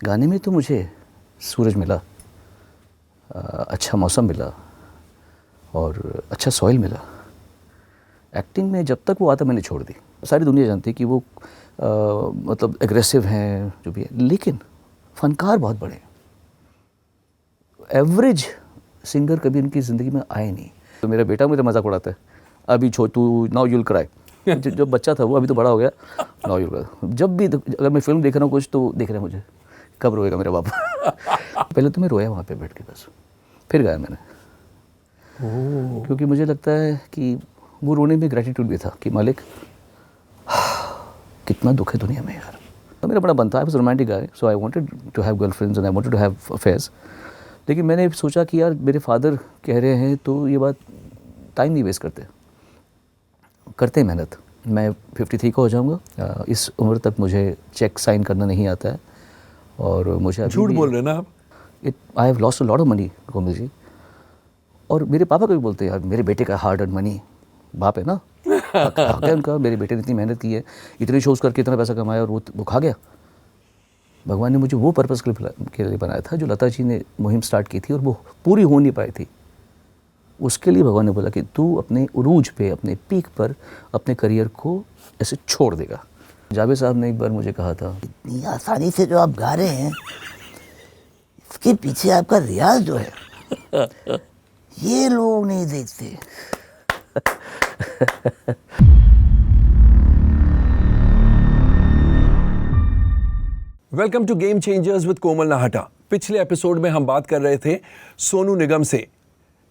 गाने में तो मुझे सूरज मिला, अच्छा मौसम मिला और अच्छा सॉइल मिला। एक्टिंग में जब तक वो आता मैंने छोड़ दी। सारी दुनिया जानती है कि वो मतलब एग्रेसिव हैं जो भी है, लेकिन फनकार बहुत बड़े। एवरेज सिंगर कभी उनकी ज़िंदगी में आए नहीं। तो मेरा बेटा मेरा मजाक उड़ाता है, अभी तू नाउ यूल क्राई। जब बच्चा था वो, अभी तो बड़ा हो गया, नाउ यूल क्राई। जब भी अगर मैं फिल्म देख रहा हूँ कुछ तो देख रहे हैं मुझे, कब रोएगा मेरा बाप। पहले तो मैं रोया वहाँ पे बैठ के बस, फिर गाया मैंने। क्योंकि मुझे लगता है कि वो रोने में ग्रेटिट्यूड भी था कि मालिक कितना दुख है दुनिया में यार। तो मेरा बड़ा बनता है, romantic guy, so I wanted to have girlfriends and I wanted to have affairs. लेकिन मैंने सोचा कि यार मेरे फादर कह रहे हैं तो ये बात टाइम नहीं वेस्ट करते मेहनत। मैं 53 का हो जाऊंगा, इस उम्र तक मुझे चेक साइन करना नहीं आता है और मुझे झूठ बोल रहे हैं ना आप। I have lost a lot of money Komal ji. और मेरे पापा कभी बोलते हैं यार मेरे बेटे का हार्ड अर्न मनी, बाप है ना, हक है उनका, मेरे बेटे ने इतनी मेहनत की है, इतने शोज़ करके इतना पैसा कमाया और वो खा गया। भगवान ने मुझे वो पर्पस के लिए बनाया था जो लता जी ने मुहिम स्टार्ट की थी और वो पूरी हो नहीं पाई थी। उसके लिए भगवान ने बोला कि तू अपने उरूज पे, अपने पीक पर अपने करियर को ऐसे छोड़ देगा। जावेद साहब ने एक बार मुझे कहा था, इतनी आसानी से जो आप गा रहे हैं इसके पीछे आपका रियाज जो है ये लोग नहीं देखते। Welcome to game changers with Komal Nahta. पिछले एपिसोड में हम बात कर रहे थे सोनू निगम से।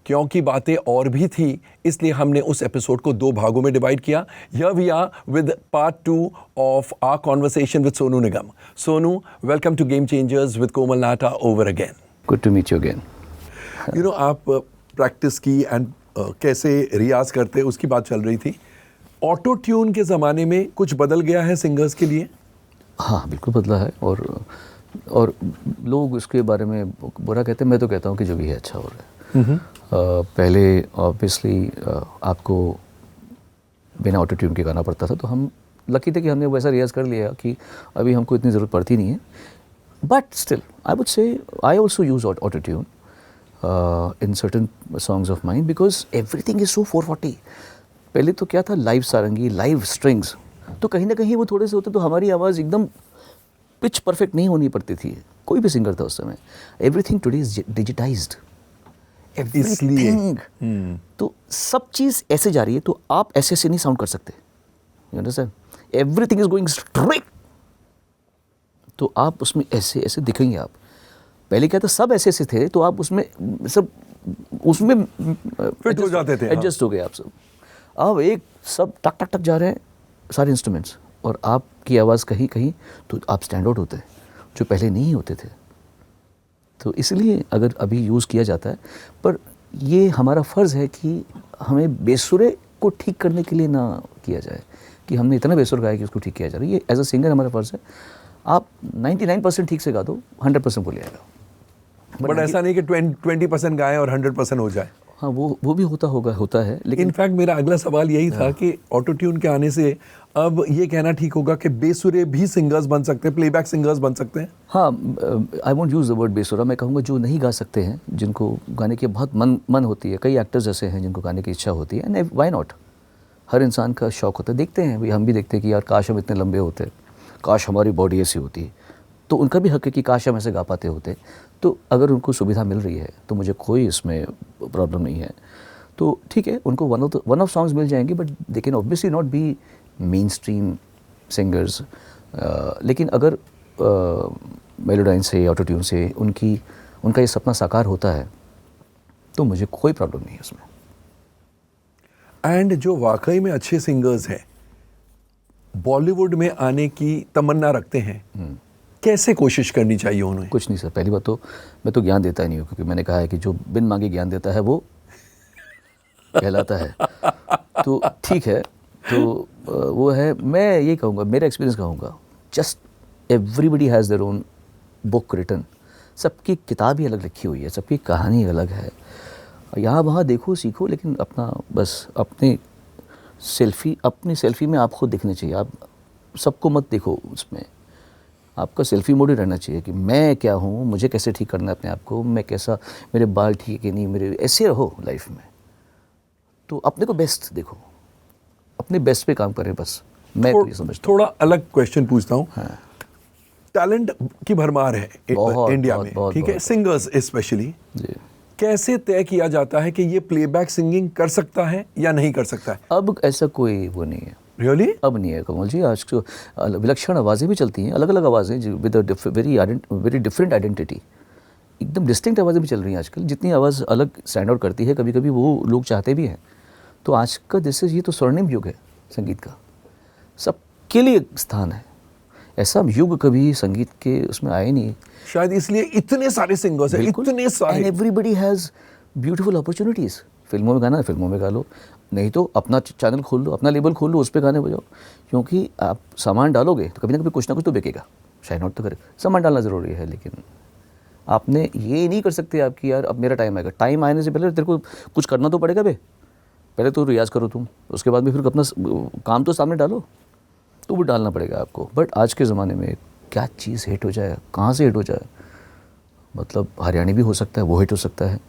क्योंकि बातें और भी थी इसलिए हमने उस एपिसोड को 2 भागों में डिवाइड किया। Here we are with part 2 of our conversation with Sonu Nigam. Sonu, welcome to game changers with Komal Nahata over again. Good to meet you again. You know, आप प्रैक्टिस की एंड कैसे रियाज करते उसकी बात चल रही थी। ऑटो ट्यून के ज़माने में कुछ बदल गया है सिंगर्स के लिए? हाँ बिल्कुल बदला है और लोग उसके बारे में बुरा कहते हैं, मैं तो कहता हूँ कि जो भी है अच्छा हो रहा है। पहले ऑब्वियसली आपको बिना ऑटो ट्यून के गाना पड़ता था, तो हम लकी थे कि हमने वैसा रियाज कर लिया कि अभी हमको इतनी ज़रूरत पड़ती नहीं है। But still I would say I also use auto tune in certain songs of mine because everything is so 440। पहले तो क्या था, लाइव सारंगी, लाइव स्ट्रिंग्स, तो कहीं ना कहीं वो थोड़े से होते तो हमारी आवाज़ एकदम पिच परफेक्ट नहीं होनी पड़ती थी। कोई भी सिंगर था उस समय। Everything today is digitised, everything. तो सब चीज़ ऐसे जा रही है तो आप ऐसे नहीं साउंड कर सकते। You understand? Everything is going straight, तो आप उसमें ऐसे ऐसे दिखेंगे आप। पहले क्या था, सब ऐसे ऐसे थे तो आप उसमें फिट हो जाते थे, एडजस्ट हो गए आप सब। अब एक सब टक टक टक जा रहे हैं सारे इंस्ट्रूमेंट्स और आपकी आवाज़ कहीं कहीं तो आप स्टैंड आउट होते हैं जो पहले नहीं होते थे। तो इसलिए अगर अभी यूज़ किया जाता है, पर ये हमारा फ़र्ज़ है कि हमें बेसुरे को ठीक करने के लिए ना किया जाए कि हमने इतना बेसुर गाया कि उसको ठीक किया जा रहा है। ये एज अ सिंगर हमारा फ़र्ज़ है। आप 99% ठीक से गा दो, 100% बोलिए आएगा। बट ऐसा नहीं कि 20% गाएं और 100% हो जाए। हाँ, वो भी होता है। लेकिन इनफैक्ट मेरा अगला सवाल यही था कि ऑटो ट्यून के आने से अब ये कहना ठीक होगा कि बेसुरे भी सिंगर्स बन सकते हैं, प्लेबैक सिंगर्स बन सकते हैं? हाँ, I won't use the word बेसुरा। मैं कहूँगा जो नहीं गा सकते हैं, जिनको गाने की बहुत मन होती है। कई एक्टर्स ऐसे हैं जिनको गाने की इच्छा होती है, एंड व्हाई नॉट। हर इंसान का शौक़ होता है। देखते हैं भाई, हम भी देखते हैं कि यार काश हम इतने लंबे होते, काश हमारी बॉडी ऐसी होती। तो उनका भी हक है कि काश हम ऐसे गा पाते होते। तो अगर उनको सुविधा मिल रही है तो मुझे कोई इसमें प्रॉब्लम नहीं है। तो ठीक है, उनको वन ऑफ सॉन्ग्स मिल जाएंगे, but they can obviously not be main stream singers. लेकिन अगर मेलोडाइन से, ऑटो ट्यून से उनका ये सपना साकार होता है तो मुझे कोई प्रॉब्लम नहीं है उसमें। एंड जो वाकई में अच्छे सिंगर्स हैं, बॉलीवुड में आने की तमन्ना रखते हैं, कैसे कोशिश करनी चाहिए उन्हें? कुछ नहीं सर, पहली बात तो मैं तो ज्ञान देता ही नहीं हूँ, क्योंकि मैंने कहा है कि जो बिन मांगे ज्ञान देता है वो कहलाता है। तो ठीक है, तो वो है। मैं ये कहूँगा, मेरा एक्सपीरियंस कहूँगा, just everybody has their own book written. सबकी किताब ही अलग लिखी हुई है, सबकी कहानी अलग है। यहाँ वहाँ देखो, सीखो, लेकिन अपना बस अपनी सेल्फी में आप खुद दिखने चाहिए। आप सबको मत देखो उसमें। आपका सेल्फी मोड ही रहना चाहिए कि मैं क्या हूँ, मुझे कैसे ठीक करना है अपने आप को, मैं कैसा, मेरे बाल ठीक है नहीं, मेरे ऐसे रहो लाइफ में। तो अपने को बेस्ट देखो, अपने बेस्ट पे काम करें बस, मैं तो ये समझता हूँ। थोड़ा अलग क्वेश्चन पूछता हूँ। हाँ। टैलेंट की भरमार है बहुत, इंडिया बहुत, में, बहुत, ठीक है, बहुत। Singers especially. जी। कैसे तय किया जाता है कि ये प्लेबैक सिंगिंग कर सकता है या नहीं कर सकता है? अब ऐसा कोई वो नहीं है, रियली? अब नहीं है कमल जी। आज तो विलक्षण आवाज़ें भी चलती हैं, अलग अलग आवाज़ें विद वेरी डिफरेंट आइडेंटिटी, एकदम डिस्टिंक्ट आवाज़ें भी चल रही हैं आजकल। जितनी आवाज़ अलग स्टैंड आउट करती है, कभी कभी वो लोग चाहते भी हैं। तो आज का जैसे ये तो स्वर्णिम युग है संगीत का, सबके लिए स्थान है। ऐसा युग कभी संगीत के उसमें आए नहीं, शायद इसलिए इतने सारे सिंगर्स हैं, इतने सारे। And everybody has beautiful opportunities. फिल्मों में गाना है, फिल्मों में गा लो, नहीं तो अपना चैनल खोल लो, अपना लेबल खोल लो, उस पर गाने बजाओ। क्योंकि आप सामान डालोगे तो कभी ना कभी कुछ ना कुछ तो बिकेगा, शायद नॉट तो करे। सामान डालना ज़रूरी है, लेकिन आपने ये नहीं कर सकते आपकी यार अब मेरा टाइम आएगा। टाइम आने से पहले तेरे को कुछ करना तो पड़ेगा बे। पहले तो रियाज़ करो तुम, उसके बाद में फिर अपना काम तो सामने डालो, तो वो डालना पड़ेगा आपको। बट आज के ज़माने में क्या चीज़ हिट हो जाए, कहाँ से हिट हो जाए, मतलब हरियाणी भी हो सकता है, वो हिट हो सकता है,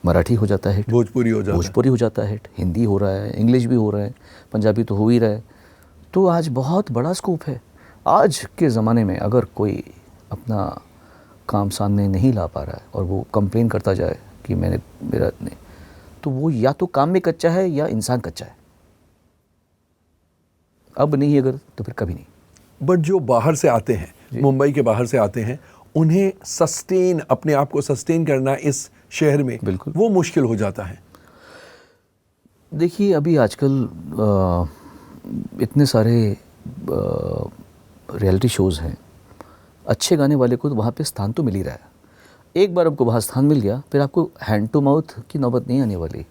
मराठी हो जाता है हिट, भोजपुरी हो जाता है, हिंदी हो रहा है, इंग्लिश भी हो रहा है, पंजाबी तो हो ही रहा है। तो आज बहुत बड़ा स्कोप है। आज के ज़माने में अगर कोई अपना काम सामने नहीं ला पा रहा है और वो कंप्लेन करता जाए कि मेरा नहीं, तो वो या तो काम में कच्चा है या इंसान कच्चा है। अब नहीं अगर तो फिर कभी नहीं। बट जो बाहर से आते हैं, मुंबई के बाहर से आते हैं, उन्हें सस्टेन, अपने आप को सस्टेन करना इस शहर में बिल्कुल वो मुश्किल हो जाता है। देखिए अभी आजकल इतने सारे रियलिटी शोज़ हैं, अच्छे गाने वाले को तो वहाँ पे स्थान तो मिल ही रहा है। एक बार आपको वहाँ स्थान मिल गया, फिर आपको हैंड टू माउथ की नौबत नहीं आने वाली।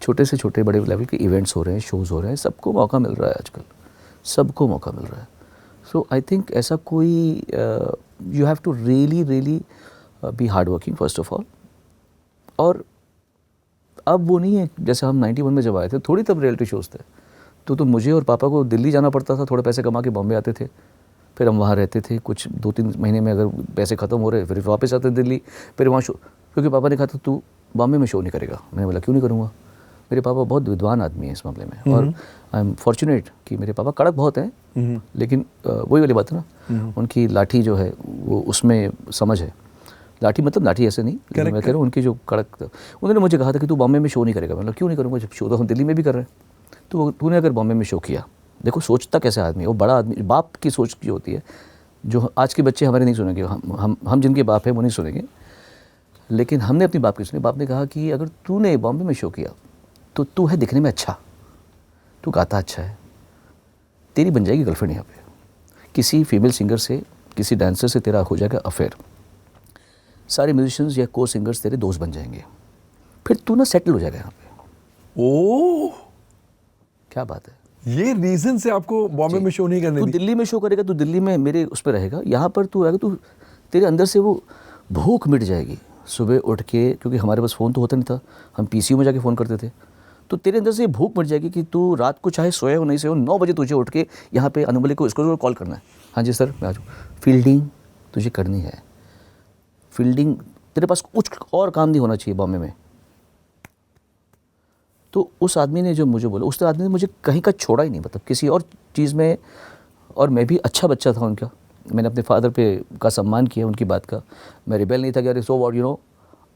छोटे से छोटे बड़े लेवल के इवेंट्स हो रहे हैं, शोज़ हो रहे हैं, सबको मौका मिल रहा है आजकल, सबको मौका मिल रहा है। सो आई थिंक ऐसा कोई you have to really be hard working first of all. और अब वो नहीं है जैसे हम 91 में जब आए थे, थोड़ी तब रियलिटी शोज़ थे, तो मुझे और पापा को दिल्ली जाना पड़ता था, थोड़े पैसे कमा के बॉम्बे आते थे, फिर हम वहाँ रहते थे कुछ 2-3 महीने में, अगर पैसे ख़त्म हो रहे फिर वापस आते दिल्ली, फिर वहाँ शो। क्योंकि पापा ने कहा था तू बॉम्बे में शो नहीं करेगा। मैंने बोला क्यों नहीं करूँगा, मेरे पापा बहुत विद्वान आदमी हैं इस मामले में, और आई एम फॉर्चुनेट कि मेरे पापा कड़क बहुत हैं, लेकिन वही वाली बात है ना, उनकी लाठी जो है वो उसमें समझ है। लाठी मतलब लाठी ऐसे नहीं, लेकिन मैं कह रहा हूँ उनकी जो कड़क। उन्होंने मुझे कहा था कि तू बॉम्बे में शो नहीं करेगा। मतलब क्यों नहीं करूँगा, जब शो तो हम दिल्ली में भी कर रहे हैं। तो तूने अगर बॉम्बे में शो किया, देखो सोचता कैसे आदमी, वो बड़ा आदमी, बाप की सोच की होती है, जो आज के बच्चे हमारे नहीं सुनेंगे, हम जिनके बाप हैं वो नहीं सुनेंगे, लेकिन हमने अपनी बाप की सुनी। बाप ने कहा कि अगर तूने बॉम्बे में शो किया तो तू है दिखने में अच्छा, तू गाता अच्छा है, तेरी बन जाएगी गर्लफ्रेंड यहाँ पे, किसी फीमेल सिंगर से, किसी डांसर से तेरा हो जाएगा अफेयर, सारे म्यूजिशियंस या को सिंगर्स तेरे दोस्त बन जाएंगे, फिर तू ना सेटल हो जाएगा यहाँ पे। ओह, क्या बात है। ये रीजन से आपको बॉम्बे में शो नहीं करने तू दी? दिल्ली में शो करेगा, तू दिल्ली में मेरे उस पर रहेगा, यहाँ पर तू आएगा, तू तेरे अंदर से वो भूख मिट जाएगी सुबह उठ के, क्योंकि हमारे पास फ़ोन तो होता नहीं था, हम पीसीयू में जाके फ़ोन करते थे। तो तेरे अंदर से भूख मिट जाएगी कि तू रात को चाहे सोए हो नहीं सोए हो, 9 बजे तुझे उठ के यहाँ पे अनुमली को इसको कॉल करना है। हाँ जी सर मैं आ जाऊँ, फील्डिंग तुझे करनी है, फील्डिंग, तेरे पास कुछ और काम नहीं होना चाहिए बॉम्बे में। तो उस आदमी ने जो मुझे बोला, उस आदमी ने मुझे कहीं का छोड़ा ही नहीं, मतलब किसी और चीज़ में। और मैं भी अच्छा बच्चा था उनका, मैंने अपने फादर पे का सम्मान किया, उनकी बात का। मैं रिबेल नहीं था कि अरे so what, you know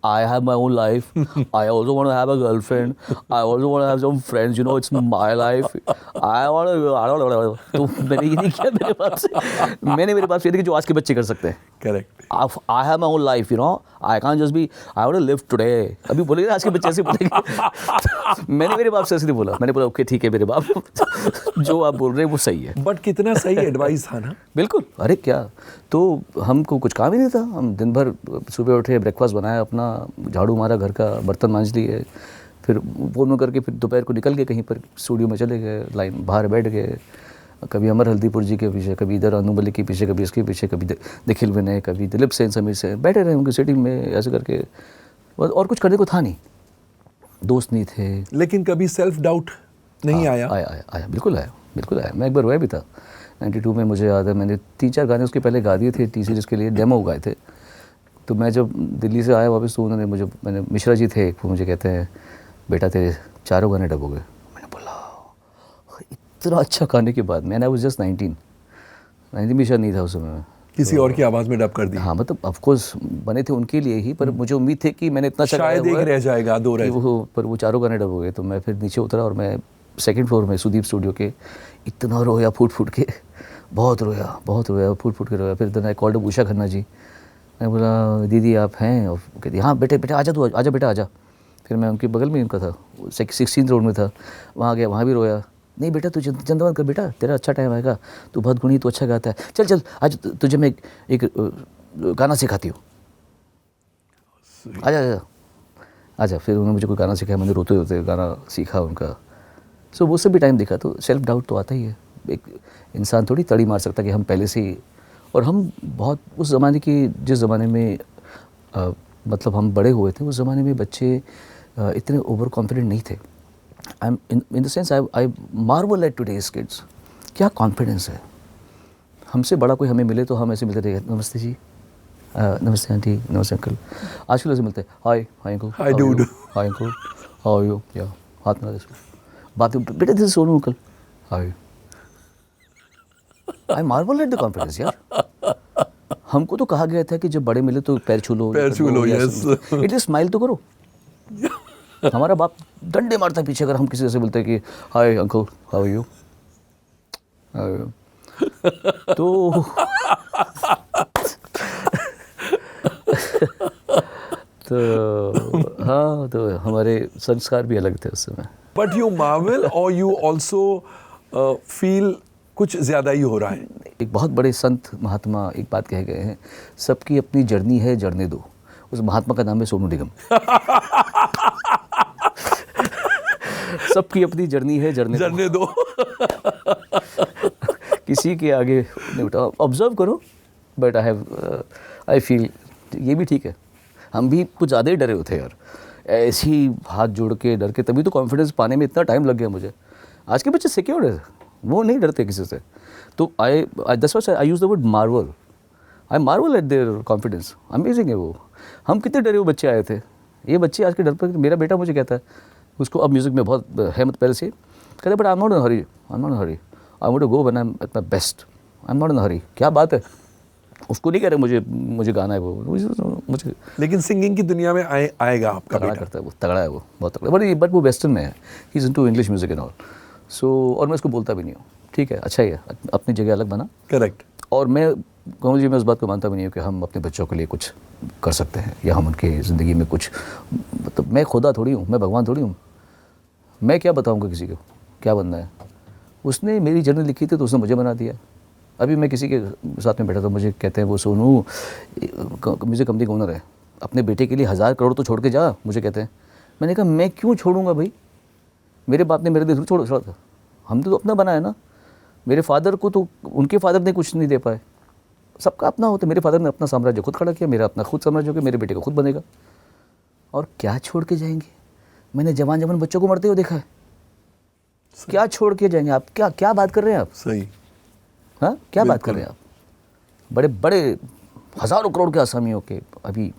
I have my own life. I also want to have a girlfriend. I also want to have some friends. You know, it's my life. I want to. तो मैंने ये नहीं किया मेरे बाप से। मैंने मेरे बाप से ये देखा जो आज के बच्चे कर सकते हैं। Correct. I have my own life. You know, I can't just be. I want to live today. अभी बोलेंगे आज के बच्चे ऐसे बोलेंगे। मैंने मेरे बाप से ऐसे नहीं बोला। मैंने बोला ओके ठीक है मेरे बाप, जो आप बोल रहे हैं वो सही है। बट कितना सही एडवाइस था ना। बिल्कुल। अरे क्या, तो हमको कुछ काम ही नहीं था, हम दिन भर सुबह उठे, ब्रेकफास्ट बनाया, अपना झाड़ू मारा, घर का बर्तन मांज लिए, फिर फोन में करके फिर दोपहर को निकल गए कहीं पर, स्टूडियो में चले गए, लाइन बाहर बैठ गए, कभी अमर हल्दीपुर जी के पीछे, कभी इधर अनु मलिक के पीछे, कभी इसके पीछे, कभी निखिल विनय, कभी दिलीप सेन, समीर सेन, बैठे रहे उनकी सेटिंग में ऐसे करके। और कुछ करने को था नहीं, दोस्त नहीं थे। लेकिन कभी सेल्फ डाउट नहीं आया? आया बिल्कुल आया। मैं एक बार रोया भी था, 92 में मुझे याद है मैंने 3-4 गाने उसके पहले गा दिए थे टी सीरीज़ के लिए, डेमो गाए थे। तो मैं जब दिल्ली से आया वापस तो उन्होंने मैंने मिश्रा जी थे वो मुझे कहते हैं बेटा तेरे 4 गाने डब हो गए। मैंने बोला इतना अच्छा गाने के बाद, मैंने आई वाज जस्ट 19 भी शायद नहीं था उस समय में। किसी और की आवाज़ में डब कर दी। हाँ मतलब ऑफ कोर्स बने थे उनके लिए ही, पर मुझे उम्मीद थी कि मैंने इतना अच्छा शायद गाया हुआ एक है रह जाएगा, 2 रह कि वो 4 गाने डब हो गए। तो मैं फिर नीचे उतरा और मैं सेकंड फ्लोर में सुदीप स्टूडियो के इतना रोया फूट के, बहुत रोया फूट के रोया। फिर then I called Usha Khanna ji, मैं बोला दीदी आप हैं? और कहती हाँ बेटे आजा तू आजा बेटा आजा। फिर मैं उनके बगल में उनका था 16 रोड में था, वहाँ गया, वहाँ भी रोया। नहीं बेटा तू चंदवन कर बेटा, तेरा अच्छा टाइम आएगा, तू बहुत गुणी, तू अच्छा गाता है, चल आज तुझे मैं एक गाना सिखाती हूँ, आजा। फिर उन्होंने मुझे कोई गाना सिखाया, मैंने रोते रोते गाना सीखा उनका। सो वो से भी टाइम दिखा। तो सेल्फ डाउट तो आता ही है, एक इंसान थोड़ी तड़ी मार सकता कि हम पहले से ही, और हम बहुत उस ज़माने की, जिस ज़माने में मतलब हम बड़े हुए थे, उस ज़माने में बच्चे इतने ओवर कॉन्फिडेंट नहीं थे। I am in the sense I marvel at today's kids, क्या कॉन्फिडेंस है। हमसे बड़ा कोई हमें मिले तो हम ऐसे मिलते रहे, नमस्ते जी, नमस्ते आंटी, नमस्ते अंकल। आजकल ऐसे मिलते हैं, hi uncle, hi dude, hi uncle, how are you, या हाथ मिला दे, बात बेटा this is Sonu uncle, hi. I marvel at the confidence यार। हमको तो कहा गया था कि जब बड़े मिले तो पैर छू लो, यस, एटलीस्ट स्माइल तो करो। हमारा बाप डंडे मारता है पीछे अगर हम किसी से बोलते हैं कि hi uncle, how are you. तो तो हाँ, तो हमारे संस्कार भी अलग थे उस समय। बट यू मार्वल और यू ऑल्सो फील कुछ ज़्यादा ही हो रहा है। एक बहुत बड़े संत महात्मा एक बात कह गए हैं, सबकी अपनी जर्नी है, जरने दो। उस महात्मा का नाम है सोनू निगम। सबकी अपनी जर्नी है, जरने दो। किसी के आगे नहीं उठा। ऑब्जर्व करो, बट आई फील ये भी ठीक है। हम भी कुछ ज़्यादा ही डरे होते यार, ऐसे ही हाथ जोड़ के डर के, तभी तो कॉन्फिडेंस पाने में इतना टाइम लग गया मुझे। आज के बच्चे सिक्योर है, वो नहीं डरते किसी से। तो I use the word marvel. I marvel at their confidence, amazing है वो। हम कितने डरे हुए बच्चे आए थे, ये बच्चे आज के डर पर। मेरा बेटा मुझे कहता है, उसको अब म्यूज़िक में बहुत है मत पहले से, कहता है but I am not in hurry, I want to go when I am at my best, I am not in hurry. क्या बात है, उसको नहीं कह रहे मुझे गाना है, वो मुझे। लेकिन सिंगिंग की दुनिया में आएगा आपका तगड़ा करता है वो, तगड़ा है वो, बहुत तगड़ा। बट वो वेस्टर्न में है, he is into English music and all. So और मैं इसको बोलता भी नहीं हूँ, ठीक है, अच्छा ही है, अपनी जगह अलग बना। करेक्ट। और मैं कहूँ जी, मैं उस बात को मानता भी नहीं हूँ कि हम अपने बच्चों के लिए कुछ कर सकते हैं या हम उनके ज़िंदगी में कुछ, मतलब मैं खुदा थोड़ी हूँ, मैं भगवान थोड़ी हूँ। मैं क्या बताऊँगा किसी को क्या बनना है। उसने मेरी जर्नी लिखी थी तो उसने मुझे बना दिया। अभी मैं किसी के साथ में बैठा था, मुझे कहते हैं वो सोनू म्यूज़िक कंपनी का ओनर है, अपने बेटे के लिए 1000 करोड़ तो छोड़ के जा, मुझे कहते हैं। मैंने कहा मैं क्यों छोड़ूंगा भाई, मेरे बाप ने मेरे लिए छोड़ा था, हमने तो अपना बनाया ना। मेरे फादर को तो उनके फादर ने कुछ नहीं दे पाए, सबका अपना होता है। मेरे फादर ने अपना साम्राज्य खुद खड़ा किया, मेरा अपना खुद साम्राज्य होगा, मेरे बेटे को खुद बनेगा। और क्या छोड़ के जाएंगे, मैंने जवान बच्चों को मरते हुए देखा है। क्या छोड़ के जाएंगे आप, क्या बात कर रहे हैं आप। सही, हाँ क्या बात कर रहे हैं आप। बड़े बड़े हज़ारों करोड़ के आसामियों के, अभी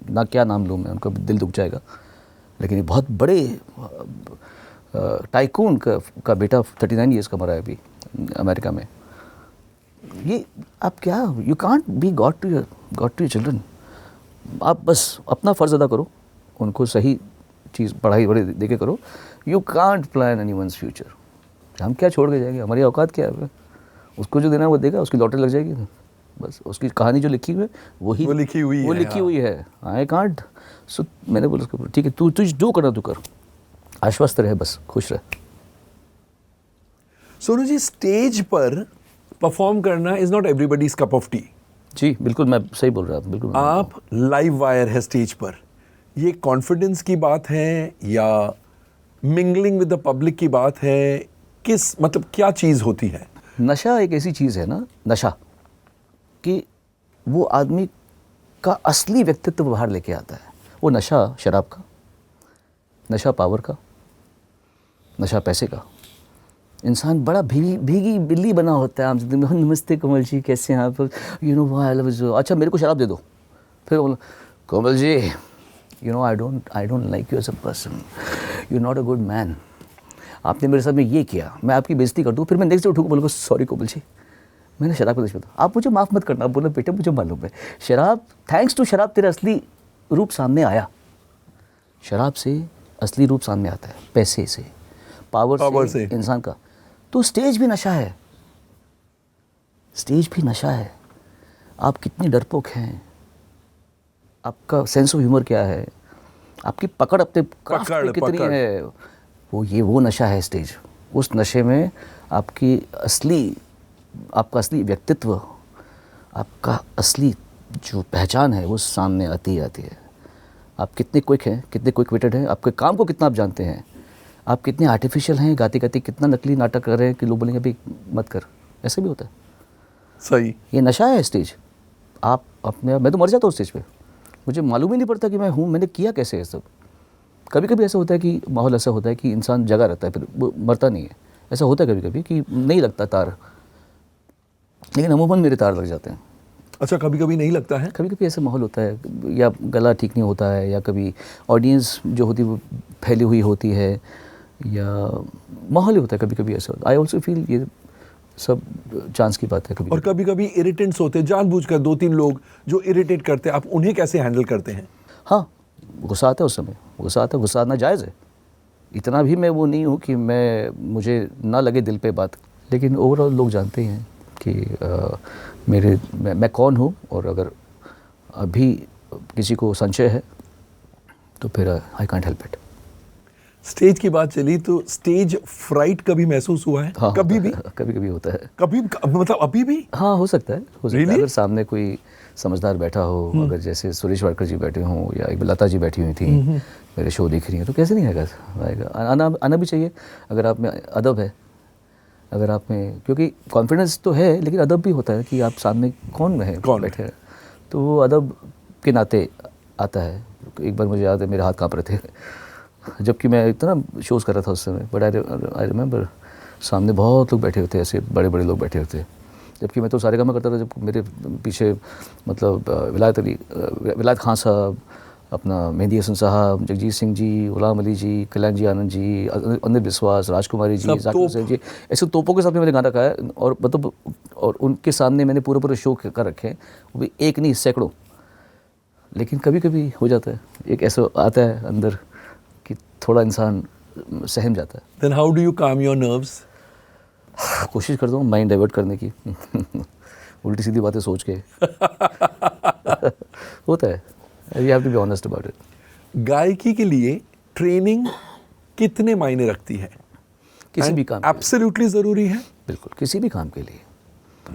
ना क्या नाम लूँ मैं, उनका दिल दुख जाएगा, लेकिन ये बहुत बड़े टाइकून का बेटा 39 ईयर्स का मरा है अभी अमेरिका में। ये आप क्या, you can't be God to your children. आप बस अपना फ़र्ज़ अदा करो, उनको सही चीज़ पढ़ाई बड़े दे के करो। You can't plan anyone's future. हम क्या छोड़ के जाएंगे, हमारी औकात क्या है। उसको जो देना है वो देगा, उसकी लॉटरी लग जाएगी, बस उसकी कहानी जो लिखी हुई है वो लिखी हुई है। I can't. सो मैंने बोला उसको ठीक है, तू जो करना तू कर, आश्वस्त रहे, बस खुश रहे। सोनू जी, स्टेज पर परफॉर्म करना is not everybody's cup of tea. जी बिल्कुल, मैं सही बोल रहा हूँ, बिल्कुल। आप लाइव वायर है स्टेज पर, ये कॉन्फिडेंस की बात है या मिंगलिंग विद द पब्लिक की बात है, किस मतलब क्या चीज़ होती है। नशा एक ऐसी चीज़ है ना, नशा कि वो आदमी का असली व्यक्तित्व बाहर लेके आता है। वो नशा शराब का, नशा पावर का, नशा पैसे का, इंसान बड़ा भीगी बिल्ली बना होता है आम जिंदगी में। नमस्ते कोमल जी, कैसे हैं आप? You know I love you. अच्छा मेरे को शराब दे दो। फिर बोलो Komal ji, you know I don't like you as a person, you not a good man, आपने मेरे साथ में ये किया, मैं आपकी बेइज्जती कर दूँ। फिर मैं नेक्स्ट डे उठूँ बोलूँगा सॉरी कोमल जी, मैंने शराब का नशा था, आप मुझे माफ़ मत करना। बोला बेटे मुझे मालूम है, शराब, थैंक्स टू शराब तेरा असली रूप सामने आया। शराब से असली रूप सामने आता है, पैसे से, पावर से इंसान का। तो स्टेज भी नशा है, स्टेज भी नशा है। आप कितने डरपोक हैं, आपका सेंस ऑफ ह्यूमर क्या है, आपकी पकड़ अपने क्राफ्ट पे कितनी है, वो नशा है स्टेज। उस नशे में आपका असली व्यक्तित्व, आपका असली जो पहचान है वो सामने आती है। आप कितने क्विक हैं, कितने क्विक विटेड हैं, आपके काम को कितना आप जानते हैं, आप कितने आर्टिफिशियल हैं, गाते गाते कितना नकली नाटक कर रहे हैं कि लोग बोलेंगे भाई मत कर। ऐसे भी होता है। सही, ये नशा है स्टेज। आप अपने, मैं तो मर जाता हूँ स्टेज पे, मुझे मालूम ही नहीं पड़ता कि मैं हूँ, मैंने किया कैसे है सब। कभी कभी ऐसा होता है कि माहौल ऐसा होता है कि इंसान जगा रहता है, फिर वो मरता नहीं है। ऐसा होता है कभी कभी कि नहीं लगता तार, लेकिन अमूमन मेरे तार लग जाते हैं। अच्छा, कभी कभी नहीं लगता है? कभी कभी ऐसा माहौल होता है, या गला ठीक नहीं होता है, या कभी ऑडियंस जो होती है वो फैली हुई होती है, या माहौल ही होता है। कभी कभी ऐसा होता है। आई ऑल्सो फील ये सब चांस की बात है कभी। और कभी कभी इरिटेंट्स होते हैं, जानबूझकर 2-3 लोग जो इरिटेट करते हैं, आप उन्हें कैसे हैंडल करते हैं? हाँ, गुस्सा आता है उस समय, गुस्सा आना जायज़ है। इतना भी मैं वो नहीं हूँ कि मुझे ना लगे दिल पे बात, लेकिन ओवरऑल लोग जानते ही हैं कि मैं कौन हूँ। और अगर अभी किसी को संशय है तो फिर I can't help it. Stage की बात चली तो स्टेज फ्राइट कभी महसूस हुआ है? हाँ, कभी भी? कभी कभी होता है। कभी मतलब अभी भी? हाँ, हो सकता है Really? अगर सामने कोई समझदार बैठा हो, अगर जैसे सुरेश वाडकर जी बैठे हों या एक लता जी बैठी हुई थी, मेरे शो देख रही हैं, तो कैसे नहीं आएगा? आना भी चाहिए अगर आप में अदब है, अगर आप में, क्योंकि कॉन्फिडेंस तो है लेकिन अदब भी होता है कि आप सामने कौन बैठे हैं, तो वो अदब के नाते आता है। एक बार मुझे याद है मेरे हाथ काँप रहे थे जबकि मैं इतना शोज़ कर रहा था उस समय, बट आई रिमेंबर सामने बहुत लोग बैठे होते, ऐसे बड़े बड़े लोग बैठे होते, जबकि मैं तो सारे काम करता था। जब मेरे पीछे मतलब विलायत खान साहब, अपना मेहंदी हसन साहब, जगजीत सिंह जी, गुलाम अली जी, कल्याण जी आनंद जी, अनिल विश्वास, राजकुमारी जी, जाकिर हुसैन जी, ऐसे तोपों के साथ में मैंने गाना गाया। और मतलब और उनके सामने मैंने पूरे शो कर रखे हैं, वो भी एक नहीं सैकड़ों। लेकिन कभी कभी हो जाता है, एक ऐसा आता है अंदर कि थोड़ा इंसान सहम जाता है। Then how do you calm your nerves? कोशिश करता हूँ माइंड डाइवर्ट करने की उल्टी सीधी बातें सोच के होता है। You have to be honest about it. गायकी के लिए ट्रेनिंग कितने मायने रखती है? किसी भी काम के लिए। एब्सोल्युटली ज़रूरी है? बिल्कुल, किसी भी काम के लिए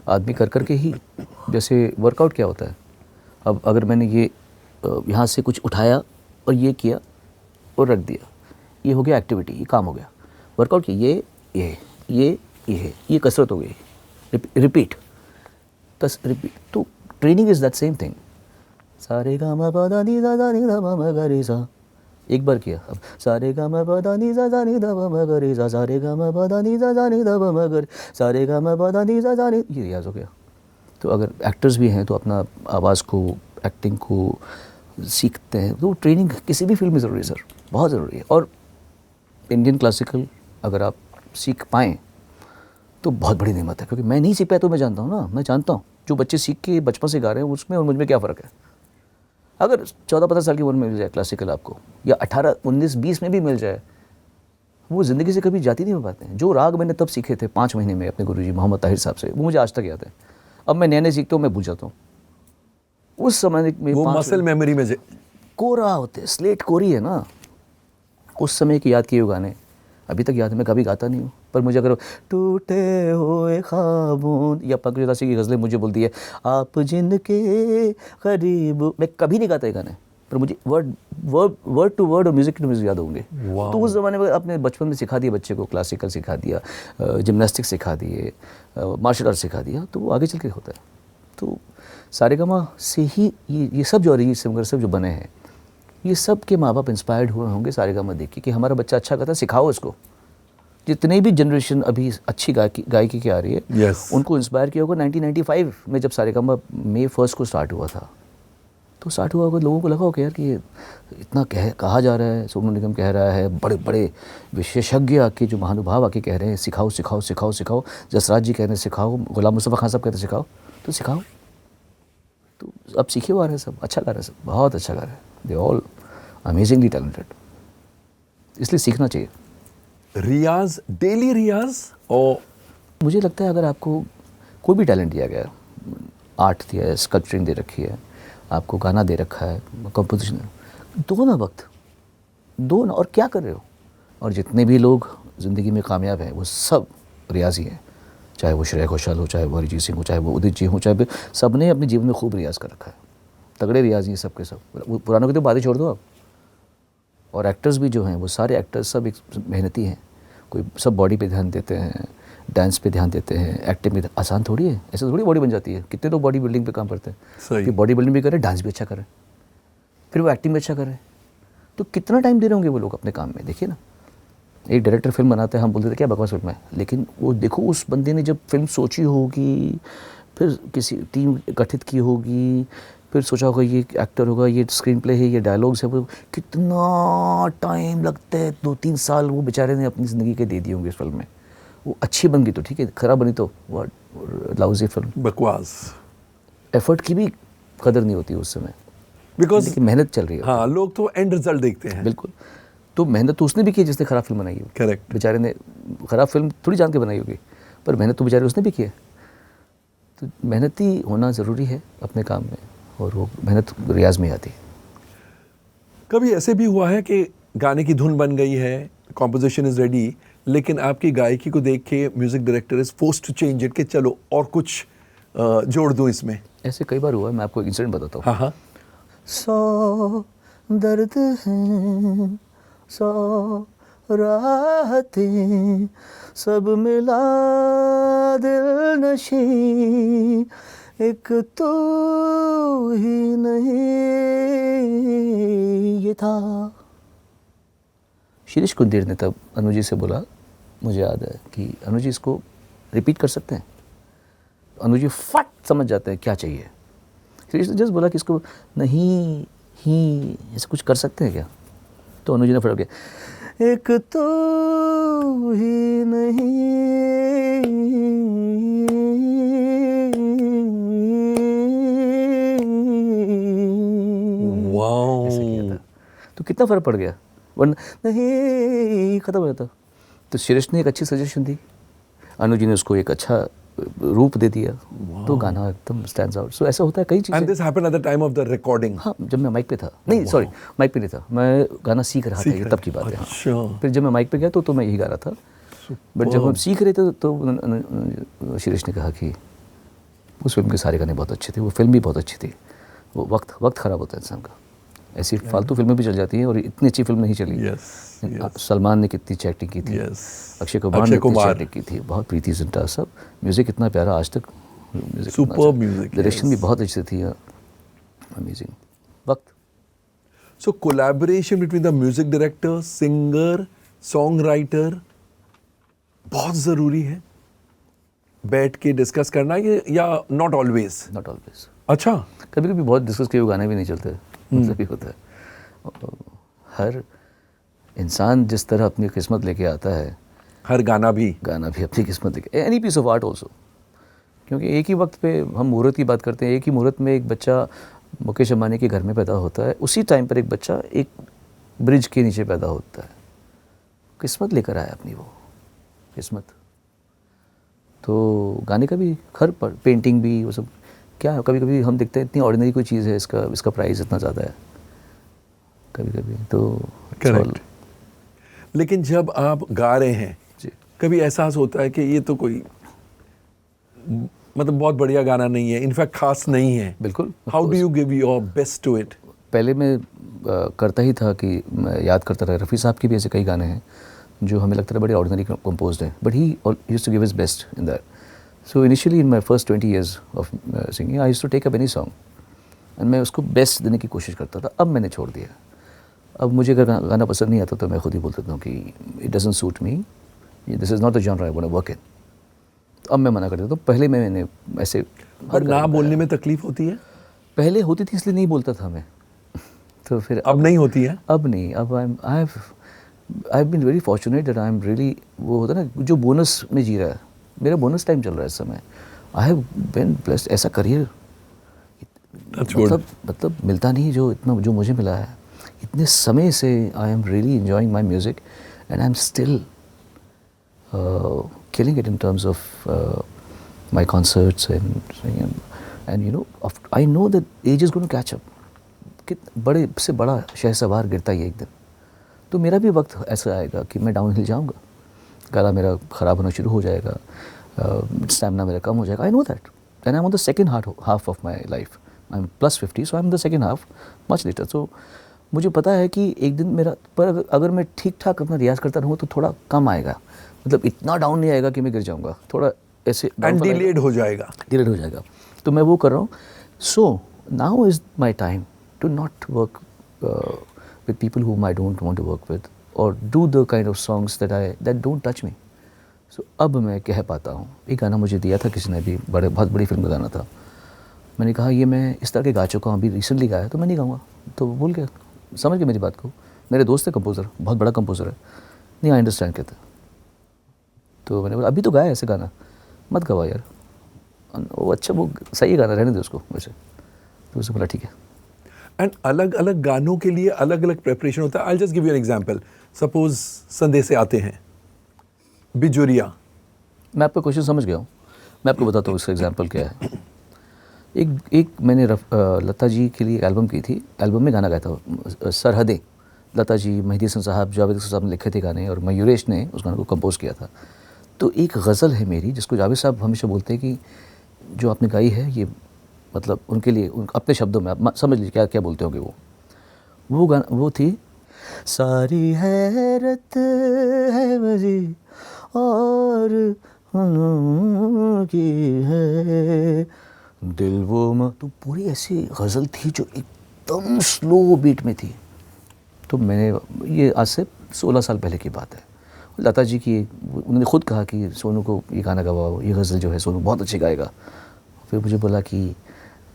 आदमी कर के ही, जैसे वर्कआउट क्या होता है, अब अगर मैंने ये यहाँ से कुछ उठाया और ये किया और रख दिया, ये हो गया एक्टिविटी, ये काम हो गया। वर्कआउट की ये कसरत हो गई, रिपीट। तो training is that same thing. सारे गा मा पा दा नी दा नी दा मा गा रे सा, एक बार किया, अब सारे गा मा पा दा नी दा नी दा मा गा रे सा, सारे गा मा पा दा नी दा मा गा रे, सारे गा मा पा दा नी, ये रियाज हो गया। तो अगर एक्टर्स भी हैं तो अपना आवाज़ को, एक्टिंग को सीखते हैं, तो ट्रेनिंग किसी भी फील्ड में ज़रूरी है सर, बहुत ज़रूरी है। और इंडियन क्लासिकल अगर आप सीख पाएँ तो बहुत बड़ी नेमत है, क्योंकि मैं नहीं सीख पाया तो मैं जानता हूँ ना, मैं जानता हूँ जो बच्चे सीख के बचपन से गा रहे हैं उसमें और मुझ में क्या फ़र्क है। अगर 14-15 साल की उम्र में मिल जाए क्लासिकल आपको, या 18, 19, 20 में भी मिल जाए, वो ज़िंदगी से कभी जाती नहीं हो पाते हैं। जो राग मैंने तब सीखे थे 5 महीने में अपने गुरुजी मोहम्मद ताहिर साहब से, वो मुझे आज तक याद है। अब मैं नए सीखता हूँ, मैं भूल जाता हूँ। उस समय में वो मसल मेमोरी में कोरा होते, स्लेट कोरी है ना, उस समय की याद किए हुए गाने अभी तक याद है। मैं कभी गाता नहीं हूँ, पर मुझे अगर टूटे हुए ख्वाबों या पंकज उधासी की गज़लें मुझे बोलती है आप जिनके करीब, मैं कभी नहीं गाता ये गाने, पर मुझे वर्ड टू वर्ड और म्यूज़िक टू म्यूज़िक याद होंगे। तो उस ज़माने में अपने बचपन में सिखा दिया बच्चे को, क्लासिकल सिखा दिया, जिम्नास्टिक्स सिखा दिए, मार्शल आर्ट सिखा दिया, तो वो आगे चल के होता है। तो सारेगामा से ही ये सब जो अरिजीत सिंगर सब जो बने हैं, ये सब के माँ बाप इंस्पायर्ड हुए होंगे सारेगामा देख के कि हमारा बच्चा अच्छा गाता है, सिखाओ इसको। जितने भी जनरेशन अभी अच्छी गायकी की आ रही है, Yes. उनको इंस्पायर किया होगा 1995 में जब सारेगामा मई 1 को स्टार्ट हुआ था। तो स्टार्ट हुआ होगा, लोगों को लगा होगा यार कि ये इतना कहा जा रहा है, सोनू निगम कह रहा है, बड़े बड़े विशेषज्ञ आके, जो महानुभाव आके कह रहे हैं सिखाओ सिखाओ सिखाओ सिखाओ, जसराज जी कह रहे हैं सिखाओ, गुलाम मुस्तफ़ा खान साहब कहते हैं सिखाओ, तो सिखाओ। तो अब सीखे हुआ आ रहे हैं सब, अच्छा गा रहे हैं सब, बहुत अच्छा गा रहे हैं, दे ऑल अमेजिंगली टैलेंटेड, इसलिए सीखना चाहिए। रियाज, डेली रियाज? और मुझे लगता है अगर आपको कोई भी टैलेंट दिया गया है, आर्ट दिया है, स्कल्पचरिंग दे रखी है, आपको गाना दे रखा है, कंपोजिशन, दो ना वक्त, दो ना, और क्या कर रहे हो। और जितने भी लोग ज़िंदगी में कामयाब हैं वो सब रियाजी हैं, चाहे वो श्रेया घोषाल हो, चाहे वो अरिजीत सिंह हो, चाहे वो उदित जी हो, चाहे सब ने अपने जीवन में खूब रियाज़ कर रखा है, तगड़े रियाजी हैं सब के सब। वो पुरानों की तो बातें छोड़ दो आप। और एक्टर्स भी जो हैं वो सारे एक्टर्स सब एक मेहनती हैं, कोई सब बॉडी पे ध्यान देते हैं, डांस पे ध्यान देते हैं, एक्टिंग में आसान थोड़ी है, ऐसे थोड़ी बॉडी बन जाती है। कितने लोग बॉडी बिल्डिंग पे काम करते हैं, सही। कि बॉडी बिल्डिंग भी करें, डांस भी अच्छा करें, फिर वो एक्टिंग भी अच्छा करें, तो कितना टाइम दे रहे होंगे वो लोग अपने काम में। देखिए ना, एक डायरेक्टर फिल्म बनाते हैं, हम बोलते थे क्या बकवास फिल्म है, लेकिन वो देखो उस बंदे ने जब फिल्म सोची होगी, फिर किसी टीम गठित की होगी, फिर सोचा होगा ये एक्टर होगा, ये स्क्रीन प्ले है, ये डायलॉग्स है, वो कितना टाइम लगता है, 2-3 साल वो बेचारे ने अपनी ज़िंदगी के दे दिए होंगे इस फिल्म में। वो अच्छी बन गई तो ठीक है, ख़राब बनी तो व्हाट, लाउजी फिल्म। बकवास। एफर्ट की भी कदर नहीं होती उस समय, बिकॉज लेकिन मेहनत चल रही है। हाँ, लोग तो एंड रिजल्ट देखते हैं। बिल्कुल, तो मेहनत तो उसने भी की जिसने ख़राब फिल्म बनाई होगी। करेक्ट। बेचारे ने ख़राब फिल्म थोड़ी जान के बनाई होगी, पर मेहनत तो बेचारे उसने भी की है। तो मेहनती होना ज़रूरी है अपने काम में, और वो मेहनत रियाज में आती है। कभी ऐसे भी हुआ है कि गाने की धुन बन गई है, कॉम्पोजिशन इज रेडी, लेकिन आपकी गायकी को देख के music director is forced to change it, कि चलो और कुछ जोड़ दूं इसमें? ऐसे कई बार हुआ है, मैं आपको एक इंसिडेंट बताता हूँ। हाँ हाँ। 100 दर्द हैं, 100 राहतें, सब मिला दिल नशी, एक तो ही नहीं ये था। शिरीष कुंदीर ने तब अनुजी से बोला, मुझे याद है कि अनुजी इसको रिपीट कर सकते हैं। अनुजी फट समझ जाते हैं क्या चाहिए। शिरीष ने जस्ट बोला कि इसको नहीं ही ऐसे कुछ कर सकते हैं क्या, तो अनुजी ने फट गया, एक तो ही नहीं। वाओ। ऐसे किया था, तो कितना फर्क पड़ गया, वरना नहीं खत्म हो जाता। तो शिरीष ने एक अच्छी सजेशन दी, अनुजी ने उसको एक अच्छा रूप दे दिया, तो गाना एकदम स्टैंड्स आउट। सो ऐसा होता है कई चीज़ें। And this happened at the time of the recording? हाँ, जब मैं माइक पे था, नहीं सॉरी माइक पे नहीं था, मैं गाना सीख रहा था, ये तब की बात है। हाँ। अच्छा। फिर जब मैं माइक पे गया तो मैं यही गा रहा था, बट जब हम सीख रहे थे तो शिरीष ने कहा कि उस फिल्म के सारे गाने बहुत अच्छे थे, वो फिल्म भी बहुत अच्छी थी। वो वक्त ख़राब होता है इंसान का, ऐसी फालतू फिल्में भी चल जाती हैं, और इतनी अच्छी फिल्म नहीं चली। सलमान ने कितनी अच्छी एक्टिंग की थी, अक्षय कुमार ने कितनी अच्छी एक्टिंग की थी, बहुत प्रीति जिंटा, सब म्यूज़िक इतना प्यारा, आज तक म्यूज़िक सुपर म्यूजिक, डायरेक्शन भी बहुत अच्छी थी, अमेजिंग। वक्त। So collaboration between the music director, singer, songwriter बहुत ज़रूरी है। बैठ के डिस्कस करना या नॉट ऑलवेज? Not always. अच्छा। कभी कभी बहुत डिस्कस किए हुए गाने भी नहीं चलते, मतलब भी होता है। हर इंसान जिस तरह अपनी किस्मत लेके आता है, हर गाना भी अपनी किस्मत लेके, any piece of art also. क्योंकि एक ही वक्त पे हम मुहूर्त की बात करते हैं, एक ही मुहूर्त में एक बच्चा मुकेश अंबानी के घर में पैदा होता है, उसी टाइम पर एक बच्चा एक ब्रिज के नीचे पैदा होता है। किस्मत लेकर आया अपनी वो किस्मत। तो गाने का भी, हर पेंटिंग भी, वो सब क्या है, कभी कभी हम देखते हैं इतनी ऑर्डिनरी कोई चीज़ है, इसका प्राइस इतना ज़्यादा है कभी कभी, तो करेक्ट। लेकिन जब आप गा रहे हैं जी, कभी एहसास होता है कि ये तो कोई मतलब बहुत बढ़िया गाना नहीं है, इनफैक्ट खास नहीं है? बिल्कुल। How do you give your best to it? पहले मैं करता ही था कि मैं याद करता रहा, रफ़ी साहब के भी ऐसे कई गाने हैं जो हमें लगता है बड़े ऑर्डिनरी कंपोज्ड हैं, but he used to give his best in that. So initially in my first 20 years of singing I used to take up any song and मैं उसको बेस्ट देने की कोशिश करता था। अब मैंने छोड़ दिया। अब मुझे अगर गाना पसंद नहीं आता तो मैं खुद ही बोल देता हूँ कि it doesn't suit me, this is not the genre I want to work in. तो अब मैं मना कर देता हूँ। पहले मैंने ऐसे और ना बोलने में तकलीफ होती है? पहले होती थी, इसलिए नहीं बोलता था मैं। तो फिर अब नहीं होती है? अब नहीं। अब I have been very fortunate that I am really, वो होता है ना जो बोनस में जी रहा है, मेरा बोनस टाइम चल रहा है इस समय। आई हैव बीन ब्लेस्ड, ऐसा करियर मतलब मिलता नहीं जो इतना जो मुझे मिला है इतने समय से। आई am really enjoying my music and I am still killing it in terms of my concerts and you know I know that age is going to catch up। कि बड़े से बड़ा शहसवार गिरता ही एक दिन, तो मेरा भी वक्त ऐसा आएगा कि मैं डाउन हिल जाऊँगा, गला मेरा ख़राब होना शुरू हो जाएगा, स्टैमिना मेरा कम हो जाएगा। I know that and I am on the second half of my life. I am +50, so I am the second half much later. सो मुझे पता है कि एक दिन मेरा, पर अगर मैं ठीक ठाक अपना रियाज़ करता रहूँ तो थोड़ा कम आएगा, मतलब इतना डाउन नहीं आएगा कि मैं गिर जाऊँगा, थोड़ा ऐसे डिलेड हो जाएगा, डिलेड हो जाएगा। तो मैं वो कर रहा हूँ। So now is my time to not work with people whom I don't want to work with or do the kind of songs that don't touch me। So अब मैं कह पाता हूँ। एक गाना मुझे दिया था किसी ने भी, बहुत बड़ी फिल्म का गाना था। मैंने कहा ये मैं इस तरह के गा चुका हूँ, अभी रिसेंटली गाया, तो मैं नहीं गाऊँगा। तो वो बोल के समझ गए मेरी बात को। मेरे दोस्त है कंपोज़र, बहुत बड़ा कंपोज़र है, नहीं आई अंडरस्टैंड कहते। तो मैंने बोला अभी तो गाया ऐसे गाना, मत गवा यार। वो अच्छा, वो सही गाना, रहने दे उसको वैसे। तो उसने बोला ठीक है। एंड अलग अलग गानों के लिए अलग अलग प्रिपरेशन होता है। I just give you an example. Suppose संदेशे आते हैं, बिजुरिया। मैं आपका क्वेश्चन समझ गया हूँ, मैं आपको बताता हूँ इसका एग्जांपल क्या है। एक मैंने लता जी के लिए एल्बम की थी, एल्बम में गाना गाया था सरहदें। लता जी, मेहदी हसन साहब, जावेद अख्तर साहब ने लिखे थे गाने और मयूरेश ने उस गाने को कंपोज किया था। तो एक गज़ल है मेरी जिसको जावेद साहब हमेशा बोलते हैं कि जो आपने गाई है ये, मतलब उनके लिए अपने शब्दों में आप समझ लीजिए क्या क्या बोलते होंगे। वो गाना वो थी, सारी हैरत है मुझे और की है दिल वो तो पूरी ऐसी गज़ल थी जो एकदम स्लो बीट में थी। तो मैंने, ये आज से 16 साल पहले की बात है, लता जी की, उन्होंने खुद कहा कि सोनू को ये गाना गवाओ, ये गज़ल जो है सोनू बहुत अच्छी गाएगा। फिर मुझे बोला कि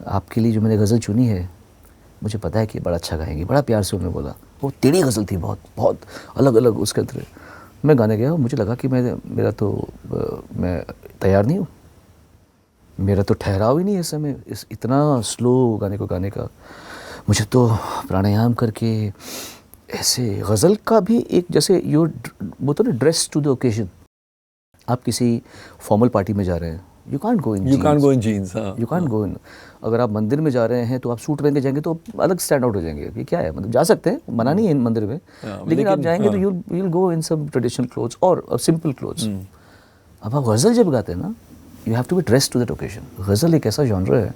आपके लिए जो मैंने गज़ल चुनी है मुझे पता है कि बड़ा अच्छा गाएंगे, बड़ा प्यार से उन्होंने बोला। वो टेढ़ी गज़ल थी, बहुत बहुत अलग अलग उसके अंदर। मैं गाने गया, मुझे लगा कि मैं तैयार नहीं हूँ, मेरा तो ठहराव ही नहीं है इस समय इस इतना स्लो गाने को गाने का। मुझे तो प्राणायाम करके ऐसे गज़ल का भी एक, जैसे वो तो ना ड्रेस टू द ओकेजन। आप किसी फॉर्मल पार्टी में जा रहे हैं, you can't go in jeans, you can't go in. अगर आप मंदिर में जा रहे हैं तो आप सूट पहन के जाएंगे तो अलग स्टैंड आउट हो जाएंगे। ये क्या है, मतलब जा सकते हैं, मना नहीं है मंदिर में, लेकिन आप जाएंगे तो you will go in some traditional clothes और सिंपल क्लोथ्स। अब आप गज़ल जब गाते हैं ना, you have to be dress to that occasion. गज़ल एक ऐसा जॉनर है।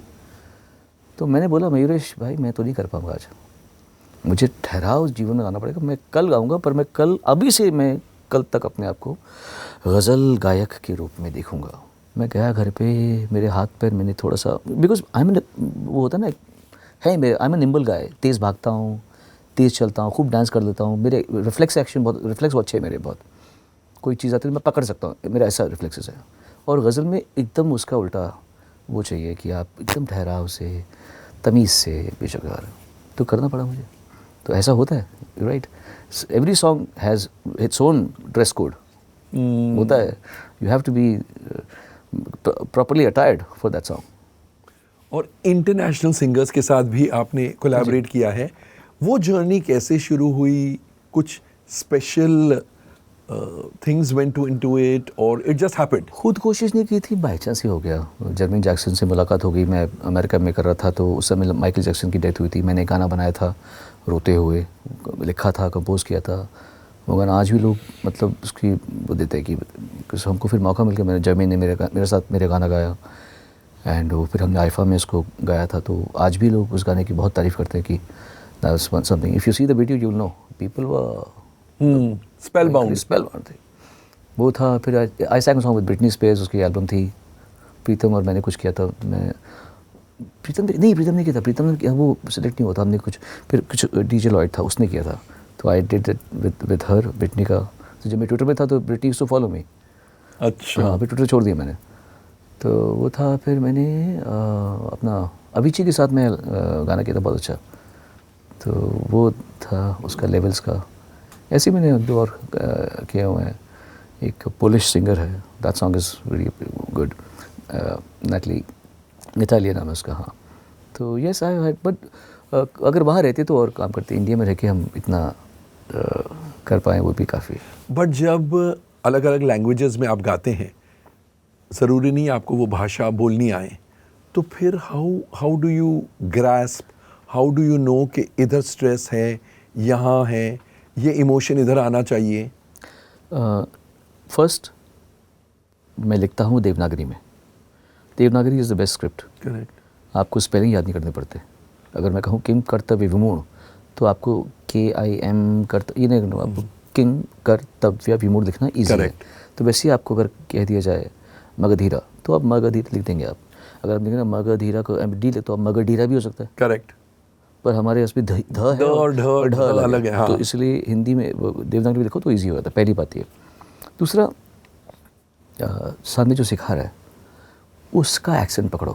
तो मैंने बोला मयूरेश भाई मैं तो नहीं कर पाऊँगा आज, मुझे ठहराव जीवन में गाना पड़ेगा। मैं कल गाऊँगा, पर मैं कल, अभी से मैं कल तक अपने आप को गज़ल गायक के रूप में देखूँगा। मैं गया घर पे, मेरे हाथ पैर मैंने थोड़ा सा, बिकॉज आई एम, वो होता है ना, है मेरे, आई एम ए निम्बल गाय, तेज़ भागता हूँ, तेज़ चलता हूँ, खूब डांस कर लेता हूँ। मेरे रिफ्लेक्स बहुत अच्छे हैं मेरे, बहुत कोई चीज़ आती है मैं पकड़ सकता हूँ, मेरा ऐसा रिफ्लेक्सेस है। और गज़ल में एकदम उसका उल्टा वो चाहिए कि आप एकदम ठहराव से, तमीज़ से बेशक गा रहे हो। तो करना पड़ा मुझे, तो ऐसा होता है, right. Every song has its own dress code होता है। You have to be properly attired for that song. और इंटरनेशनल सिंगर्स के साथ भी आपने कोलैबोरेट किया है, वो जर्नी कैसे शुरू हुई? कुछ special things went into it और इट जस्ट हैपेंड? खुद कोशिश नहीं की थी, बाई चांस ही हो गया। जर्मी जैक्सन से मुलाकात हो गई, मैं अमेरिका में कर रहा था, तो उस समय माइकल जैक्सन की डेथ हुई थी। मैंने गाना बनाया था रोते हुए, लिखा था, कंपोज किया था वो गाना। आज भी लोग मतलब उसकी वो देते हैं कि हमको फिर मौका मिल गया। मैंने जर्मी ने मेरे साथ मेरे गाना गाया एंड वो फिर हमने आईफा में इसको गाया था। तो आज भी लोग उस गाने की बहुत तारीफ़ करते हैं कि that's something, if you see the video you will know, people were spellbound थे। वो था। फिर I sang song with Britney Spears, उसकी एल्बम थी। प्रीतम और मैंने कुछ किया था। मैं प्रीतम नहीं किया था, प्रीतम ने वो सिलेक्ट नहीं हुआ था, हमने कुछ, फिर कुछ डीजे लॉयड था उसने किया था। तो I did it with her, Britney का तो जब मैं ट्विटर पे था तो Britney used to follow me. अच्छा। हाँ, अभी ट्विटर छोड़ दिया मैंने। तो वो था, फिर मैंने अपना अभिची के साथ में गाना किया था बहुत अच्छा, तो वो था उसका लेवल्स का। ऐसे ही मैंने 2 और किए हुए हैं। एक पोलिश सिंगर है, that song is very good, Natalie Italian नाम है उसका। हाँ, तो येस आई हैड, बट अगर वहाँ रहते तो और काम करते, इंडिया में रह के हम इतना कर पाएँ वो भी काफ़ी। बट जब अलग अलग लैंग्वेजेस में आप गाते हैं, ज़रूरी नहीं आपको वो भाषा बोलनी आए, तो फिर how do you grasp, how do you know कि इधर स्ट्रेस है, यहाँ है, ये इमोशन इधर आना चाहिए? फर्स्ट मैं लिखता हूँ देवनागरी में। Devanagari is the best script. Correct. आपको स्पेलिंग याद नहीं करने पड़ते। अगर मैं कहूँ किम कर्तव्य विमूढ़, तो आपको KIM कर्तव्य ये नहीं करना, आपको किम कर्तव्य विमूढ़ लिखना ईजी है। तो वैसे ही आपको अगर कह दिया जाए मगधीरा, तो आप मगधीरा लिख देंगे आप। अगर आप लिखेंगे मगधीरा को डी ले, तो आप मगधीरा भी हो सकता है। करेक्ट। पर हमारे इसमें ध है और ढ अलग है। हाँ। तो इसलिए हिंदी में देवनागरी लिखो तो ईजी हो जाता है, पहली बात ये। दूसरा, साथ में जो सिखा रहा है उसका एक्सेंट पकड़ो,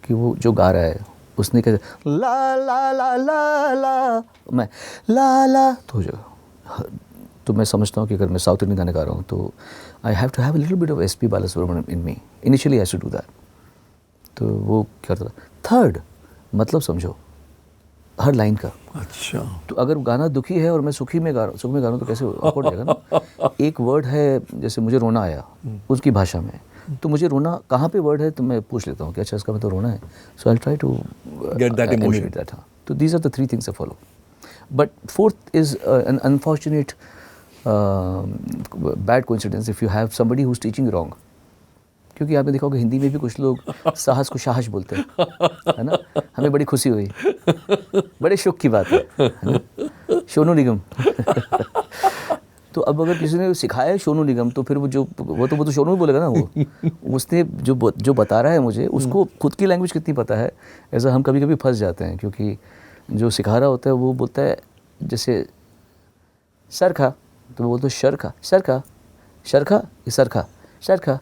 कि वो जो गा रहा है उसने कहा ला ला ला ला ला, मैं ला ला, तो मैं समझता हूँ कि अगर मैं साउथ इंडियन गाने गा रहा हूँ तो I have to have a little bit of SP Balasubrahmanyam in me. Initially I should do that. तो वो क्या करता था। थर्ड, मतलब समझो हर लाइन का। अच्छा। तो अगर गाना दुखी है और मैं सुख में गा रहा हूँ तो कैसे awkward हो जाएगा ना। एक वर्ड है, जैसे मुझे रोना आया उसकी भाषा में, तो मुझे रोना कहाँ पे वर्ड है तो मैं पूछ लेता हूँ कि अच्छा इसका मतलब रोना है, so I try to get that emotion that. हाँ, तो these are the 3 things I follow. But fourth is an unfortunate bad coincidence if you have somebody who is teaching wrong. क्योंकि आपने देखा होगा हिंदी में भी कुछ लोग साहस को शाहस बोलते हैं, है ना। हमें बड़ी खुशी हुई, बड़े शौक की बात है ना? सोनू निगम तो अब अगर किसी ने सिखाया है सोनू निगम, तो फिर वो तो सोनू ही बोलेगा ना। वो उसने जो बता रहा है मुझे, उसको खुद की लैंग्वेज कितनी पता है। ऐसा हम कभी कभी फंस जाते हैं, क्योंकि जो सिखा रहा होता है वो बोलता है जैसे सरखा, तो वो बोलते शरखा, सरखा, शरखा, ये सरखा, शरखा।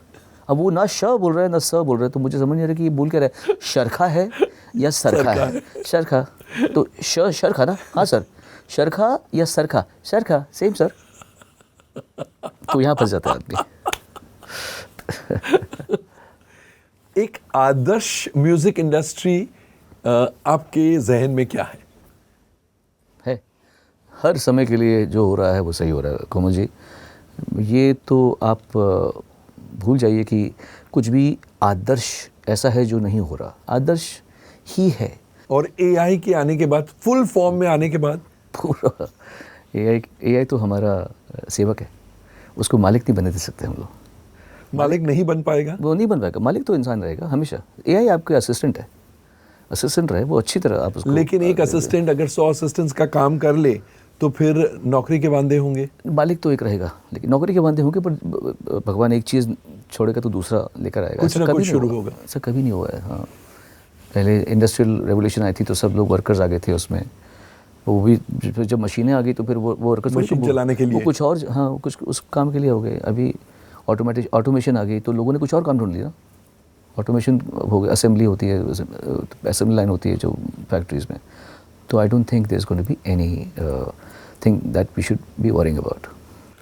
अब वो ना श बोल रहा है ना स बोल रहा है, तो मुझे समझ नहीं आ रहा कि ये बोल क्या रहा है, शरखा है या सरखा है। शरखा, तो शरखा ना, हाँ सर, शरखा या सरखा, शरखा, सेम सर। तो यहाँ फंस जाता है आदमी। एक आदर्श म्यूजिक इंडस्ट्री आपके जहन में क्या है? हर समय के लिए जो हो रहा है वो सही हो रहा है कोमल जी। ये तो आप भूल जाइए कि कुछ भी आदर्श ऐसा है जो नहीं हो रहा, आदर्श ही है। और AI के आने के बाद, फुल फॉर्म में आने के बाद, पूरा AI तो हमारा सेवक है, उसको मालिक नहीं बनने दे सकते हम लोग। मालिक नहीं बन पाएगा, वो नहीं बन पाएगा। मालिक तो इंसान रहेगा हमेशा। AI आपके असिस्टेंट है, असिस्टेंट रहे वो अच्छी तरह आप उसको। लेकिन एक असिस्टेंट अगर 100 असिस्टेंट्स का काम कर ले तो फिर नौकरी के बांधे होंगे। मालिक तो एक रहेगा, लेकिन नौकरी के बांधे होंगे, पर भगवान एक चीज़ छोड़ेगा तो दूसरा लेकर आएगा। कुछ ना कुछ शुरू होगा। ऐसा कभी नहीं हुआ है। हाँ, पहले इंडस्ट्रियल रेवोल्यूशन आई थी तो सब लोग वर्कर्स आ गए थे उसमें, वो भी जब मशीनें आ गई तो फिर वो वर्कर्स मशीन चलाने के लिए, वो कुछ और, हाँ कुछ उस काम के लिए हो गए। अभी ऑटोमेशन आ गई तो लोगों ने कुछ और काम ढूंढ लिया। ऑटोमेशन हो गया, असेंबली होती है, असेंबली लाइन होती है जो फैक्ट्रीज में। तो I don't think there is going to be anything that we should be worrying about.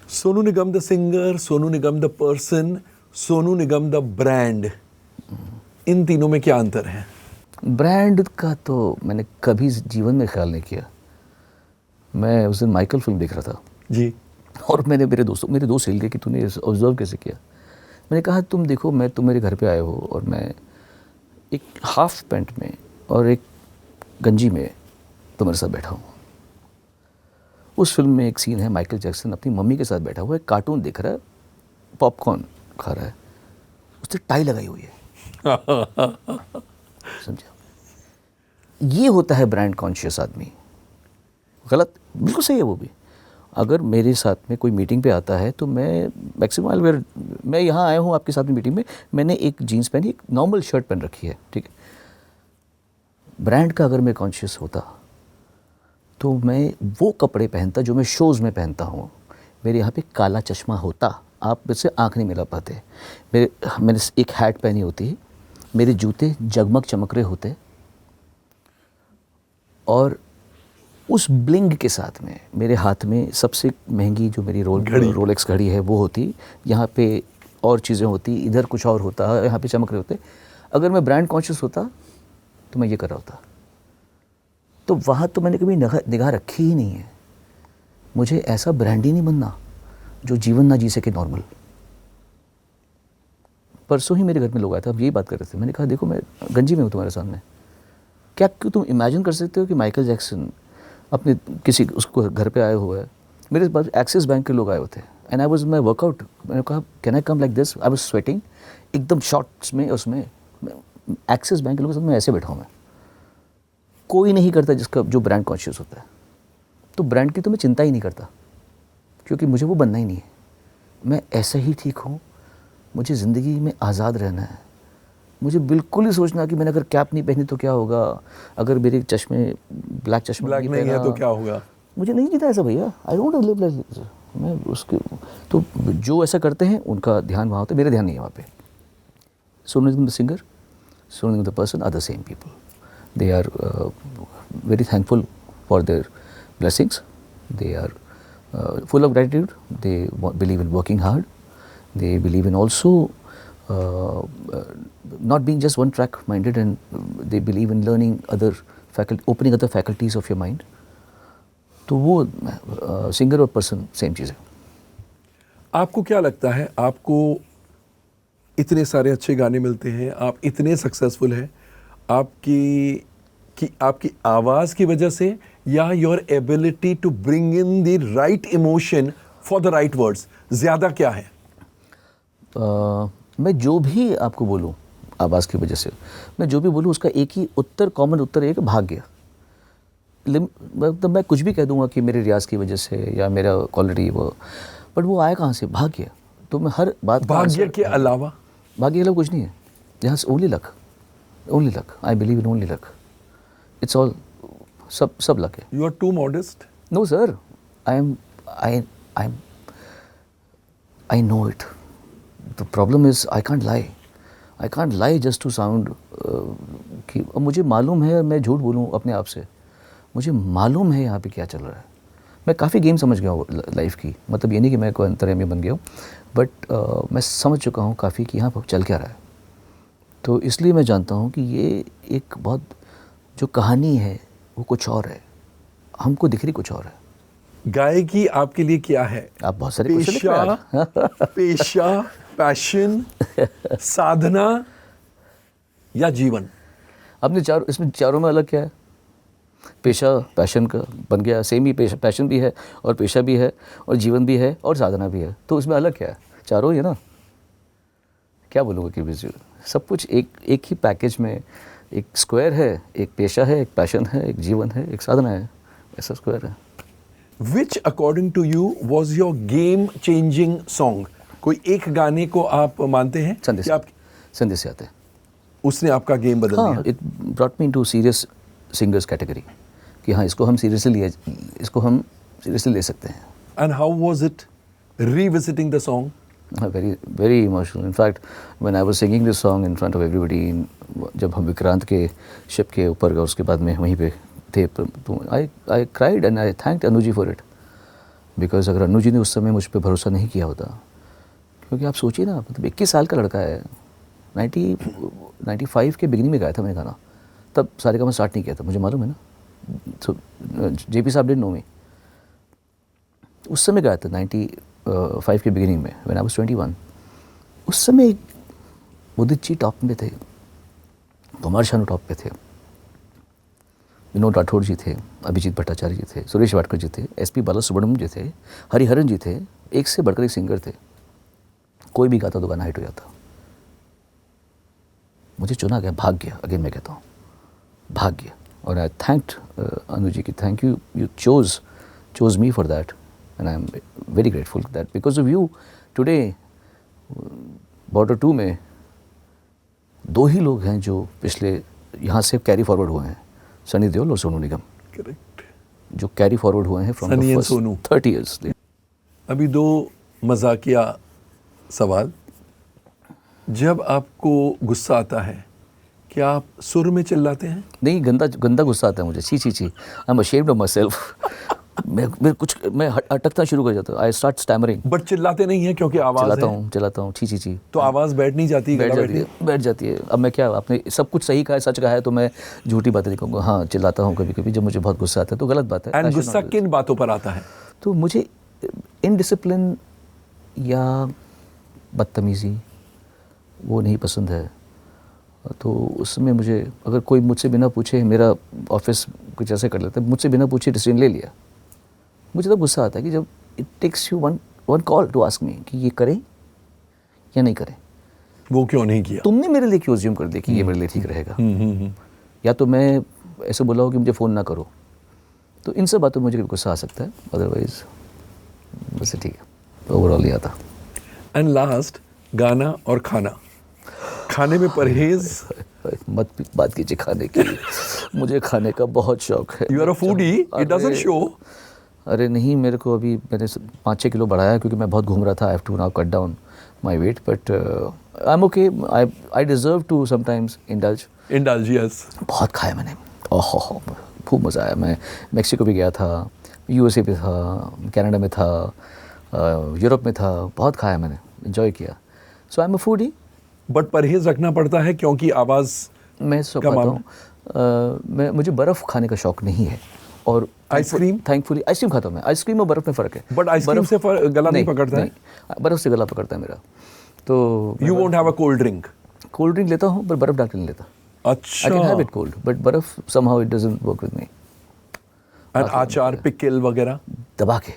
Sonu Nigam the singer, Sonu Nigam the person, Sonu Nigam the brand, इन तीनों में क्या अंतर है? ब्रांड का तो मैंने कभी जीवन में ख्याल नहीं किया। मैं उस दिन माइकल फिल्म देख रहा था जी, और मेरे दोस्त हिल गए कि तूने ऑब्जर्व कैसे किया। मैंने कहा तुम देखो, तुम मेरे घर पे आए हो और मैं एक हाफ पैंट में और एक गंजी में तुम्हारे साथ बैठा हूँ। उस फिल्म में एक सीन है, माइकल जैक्सन अपनी मम्मी के साथ बैठा हुआ है, कार्टून देख रहा है, पॉपकॉर्न खा रहा है, उसने टाई लगाई हुई है। समझा? ये होता है ब्रांड कॉन्शियस आदमी। गलत, बिल्कुल सही है वो भी। अगर मेरे साथ में कोई मीटिंग पे आता है तो मैं मैक्सिमम मैं यहाँ आया हूँ आपके साथ में मीटिंग में, मैंने एक जीन्स पहनी, एक नॉर्मल शर्ट पहन रखी है, ठीक है। ब्रांड का अगर मैं कॉन्शियस होता तो मैं वो कपड़े पहनता जो मैं शोज़ में पहनता हूँ, मेरे यहाँ पे काला चश्मा होता, आप मुझसे आँख नहीं मिला पाते। मैंने एक हैट पहनी होती, मेरे जूते जगमग चमक रहे होते, और उस ब्लिंग के साथ में मेरे हाथ में सबसे महंगी जो मेरी रोलेक्स घड़ी है वो होती, यहाँ पे और चीज़ें होती, इधर कुछ और होता, यहाँ पे चमक रहे होते। अगर मैं ब्रांड कॉन्शियस होता तो मैं ये कर रहा होता। तो वहाँ तो मैंने कभी निगाह रखी ही नहीं है। मुझे ऐसा ब्रांड ही नहीं बनना जो जीवन ना जी सके नॉर्मल। परसों ही मेरे घर में लोग आए थे, अब यही बात कर रहे थे। मैंने कहा देखो मैं गंजी में हूँ तुम्हारे सामने, क्या तुम इमेजिन कर सकते हो कि माइकल जैक्सन अपने किसी उसको घर पे आए हुए है। मेरे पास एक्सिस बैंक के लोग आए हुए थे and I was my workout. मैंने कहा can I come like this, I was sweating एकदम शॉर्ट्स में, उसमें एक्सिस बैंक के लोगों के साथ मैं ऐसे बैठा हूँ। मैं कोई नहीं करता जिसका जो ब्रांड कॉन्शियस होता है। तो ब्रांड की तो मैं चिंता ही नहीं करता, क्योंकि मुझे वो बनना ही नहीं है। मैं ऐसा ही ठीक हूँ। मुझे ज़िंदगी में आज़ाद रहना है। मुझे बिल्कुल ही सोचना कि मैंने अगर कैप नहीं पहनी तो क्या होगा, अगर मेरे चश्मे ब्लैक चश्मा नहीं है तो क्या होगा। मुझे नहीं जीता ऐसा भैया। आई डोंट लिव लाइक मैं उसके। तो जो ऐसा करते हैं उनका ध्यान वहाँ होता है, मेरा ध्यान नहीं है वहाँ पे। Sonu Nigam the singer, Sonu Nigam the person are the same people. They are very thankful for their blessings. They are full of gratitude. They believe in working hard. They believe in also not being just one track minded, and they believe in learning other opening other faculties of your mind. तो वो singer और person same चीज़ है। आपको क्या लगता है, आपको इतने सारे अच्छे गाने मिलते हैं, आप इतने सक्सेसफुल हैं, आपकी आवाज़ की वजह से या your ability to bring in the right emotion for the right words, ज़्यादा क्या है? मैं जो भी आपको बोलूँ आवाज़ की वजह से, मैं जो भी बोलूँ उसका एक ही उत्तर, कॉमन उत्तर है कि भाग्य। तो मैं कुछ भी कह दूंगा कि मेरे रियाज़ की वजह से या मेरा क्वालिटी वो, बट वो आया कहाँ से? भाग्य। तो मैं हर बात भाग्य के अलावा कुछ नहीं है। जहाँ only luck, only luck. I believe in only luck. It's all, सब लक है। You are too modest. No sir, I know it. The problem is I can't lie. I can't lie just to sound कि अब मुझे मालूम है, मैं झूठ बोलूँ अपने आप से। मुझे मालूम है यहाँ पे क्या चल रहा है। मैं काफ़ी गेम समझ गया हूँ लाइफ की, मतलब ये नहीं कि मैं कोई अंतर्यामी बन गया हूँ, बट मैं समझ चुका हूँ काफ़ी कि यहाँ पर चल क्या रहा है। तो इसलिए मैं जानता हूँ कि ये एक बहुत जो कहानी है वो कुछ और है, हमको दिख रही कुछ और है। गायकी आपके लिए क्या है? आप बहुत सारे पेशा, पैशन, साधना या जीवन? आपने इसमें चारों में अलग क्या है? पेशा पैशन का बन गया, सेम ही पैशन भी है और पेशा भी है और जीवन भी है और साधना भी है। तो उसमें अलग क्या है? चारों ही है ना। क्या बोलूँगा कि सब कुछ एक ही पैकेज में, एक स्क्वायर है, एक पेशा है, एक पैशन है, एक जीवन है, एक साधना है, ऐसा स्क्वायर है। Which according to you was your game changing song? कोई एक गाने को आप मानते हैं? संदेश आते हैं। उसने आपका गेम बदल दिया। It brought me into serious singers category कि हाँ इसको हम सीरियसली ले सकते हैं। And how was it revisiting the song? Very emotional. In fact, when I was singing this song in front of everybody, जब हम विक्रांत के शिप के ऊपर गए उसके बाद में वहीं पे थे, तो I cried and I thanked Anu ji for it. Because अगर अनु जी ने उस समय मुझ पर भरोसा नहीं किया होता, क्योंकि आप सोचिए ना, मतलब 21 साल का लड़का है, 95 के बिगिनिंग में गाया था मैंने गाना, तब सारे का मैं स्टार्ट नहीं किया था, मुझे मालूम है ना। तो JP साहब डिडंट नो मी, उस समय गाया था 95 के बिगिनिंग में, व्हेन आई वाज 21। उस समय उदित जी टॉप में थे, कुमार शानू टॉप पे थे, विनोद राठौड़ जी थे, अभिजीत भट्टाचार्य जी थे, सुरेश वाडकर जी थे, SP बालासुब्रमण्यम जी थे, हरिहरन जी थे, एक से बढ़कर एक सिंगर थे। कोई भी गाता तो गाना हिट हो जाता। मुझे चुना गया, भाग्य। अगेन मैं कहता हूँ भाग्य। और आई थैंक्ड अनु जी की, thank you, you chose me for that and I am very grateful that because of you today border 2 में 2 ही लोग हैं जो पिछले यहाँ से कैरी फॉरवर्ड हुए हैं, सनी देओल और सोनू निगम। करेक्ट। जो कैरी फॉरवर्ड हुए हैं फ्रॉम द फर्स्ट 30 इयर्स। अभी 2 मजाकिया सवाल। जब आपको गुस्सा आता है क्या आप सुर में चिल्लाते हैं? नहीं, गंदा गुस्सा आता है मुझे, छी छी छी, I am ashamed of my self. मैं अटकना शुरू कर जाता हूँ, आई स्टार्ट स्टैमरिंग। बट चिल्लाते नहीं है क्योंकि आवाज चिल्लाता हूँ, छी छी छी। तो आवाज बैठ नहीं जाती? बैठ जाती है। अब मैं क्या, आपने सब कुछ सही कहा है, सच कहा है, तो मैं झूठी बातें नहीं कहूँगा। हाँ, चिल्लाता हूँ कभी कभी जब मुझे बहुत गुस्सा आता है, तो गलत बात है। एंड गुस्सा किन बातों पर आता है? तो मुझे इनडिसिप्लिन या बदतमीज़ी वो नहीं पसंद है। तो उसमें मुझे, अगर कोई मुझसे बिना पूछे, मेरा ऑफिस कुछ ऐसे कर लेता है, मुझसे बिना पूछे डिसीजन ले लिया, मुझे तब गुस्सा आता है कि जब it takes you one call to ask me कि ये करें या नहीं करें। वो क्यों नहीं किया? तुमने मेरे लिए क्यों अज्यूम कर दिया कि ये मेरे लिए ठीक रहेगा। या तो मैं ऐसे बोला हो कि मुझे फ़ोन ना करो, तो इन सब बातों में मुझे गुस्सा आ सकता है, अदरवाइज वैसे ठीक है, ओवरऑल ही आता। एंड लास्ट, गाना और खाने में परहेज? मत बात कीजिए खाने की, मुझे खाने का बहुत शौक है। You are a foodie, it doesn't show. अरे नहीं, मेरे को अभी मैंने 5-6 किलो बढ़ाया क्योंकि मैं बहुत घूम रहा था। I have to now cut down my weight, but I am okay. I deserve to sometimes indulge. Yes. बहुत खाया मैंने, ओहो खूब मज़ा आया। मैं मेक्सिको भी गया था, यूएसए पे था, कनाडा में था, यूरोप में था, बहुत खाया मैंने, एंजॉय किया। So I am a foodie. But परहेज रखना पड़ता है क्योंकि आवाज़ मैं सब खाता हूँ। मुझे बर्फ़ खाने का शौक नहीं है। और आइसक्रीम? थैंकफुली आइसक्रीम खाता हूँ मैं। आइसक्रीम और बर्फ़ में फ़र्क है। बट आइसक्रीम से गला नहीं पकड़ता है? बर्फ़ से गला पकड़ता है मेरा। तो you won't have a cold drink? Cold drink लेता हूँ पर बर्फ़ डाल के नहीं लेता। अच्छा। I can have it cold, but बर्फ़ somehow it doesn't work with me. And आचार, पिकल वगैरह दबा के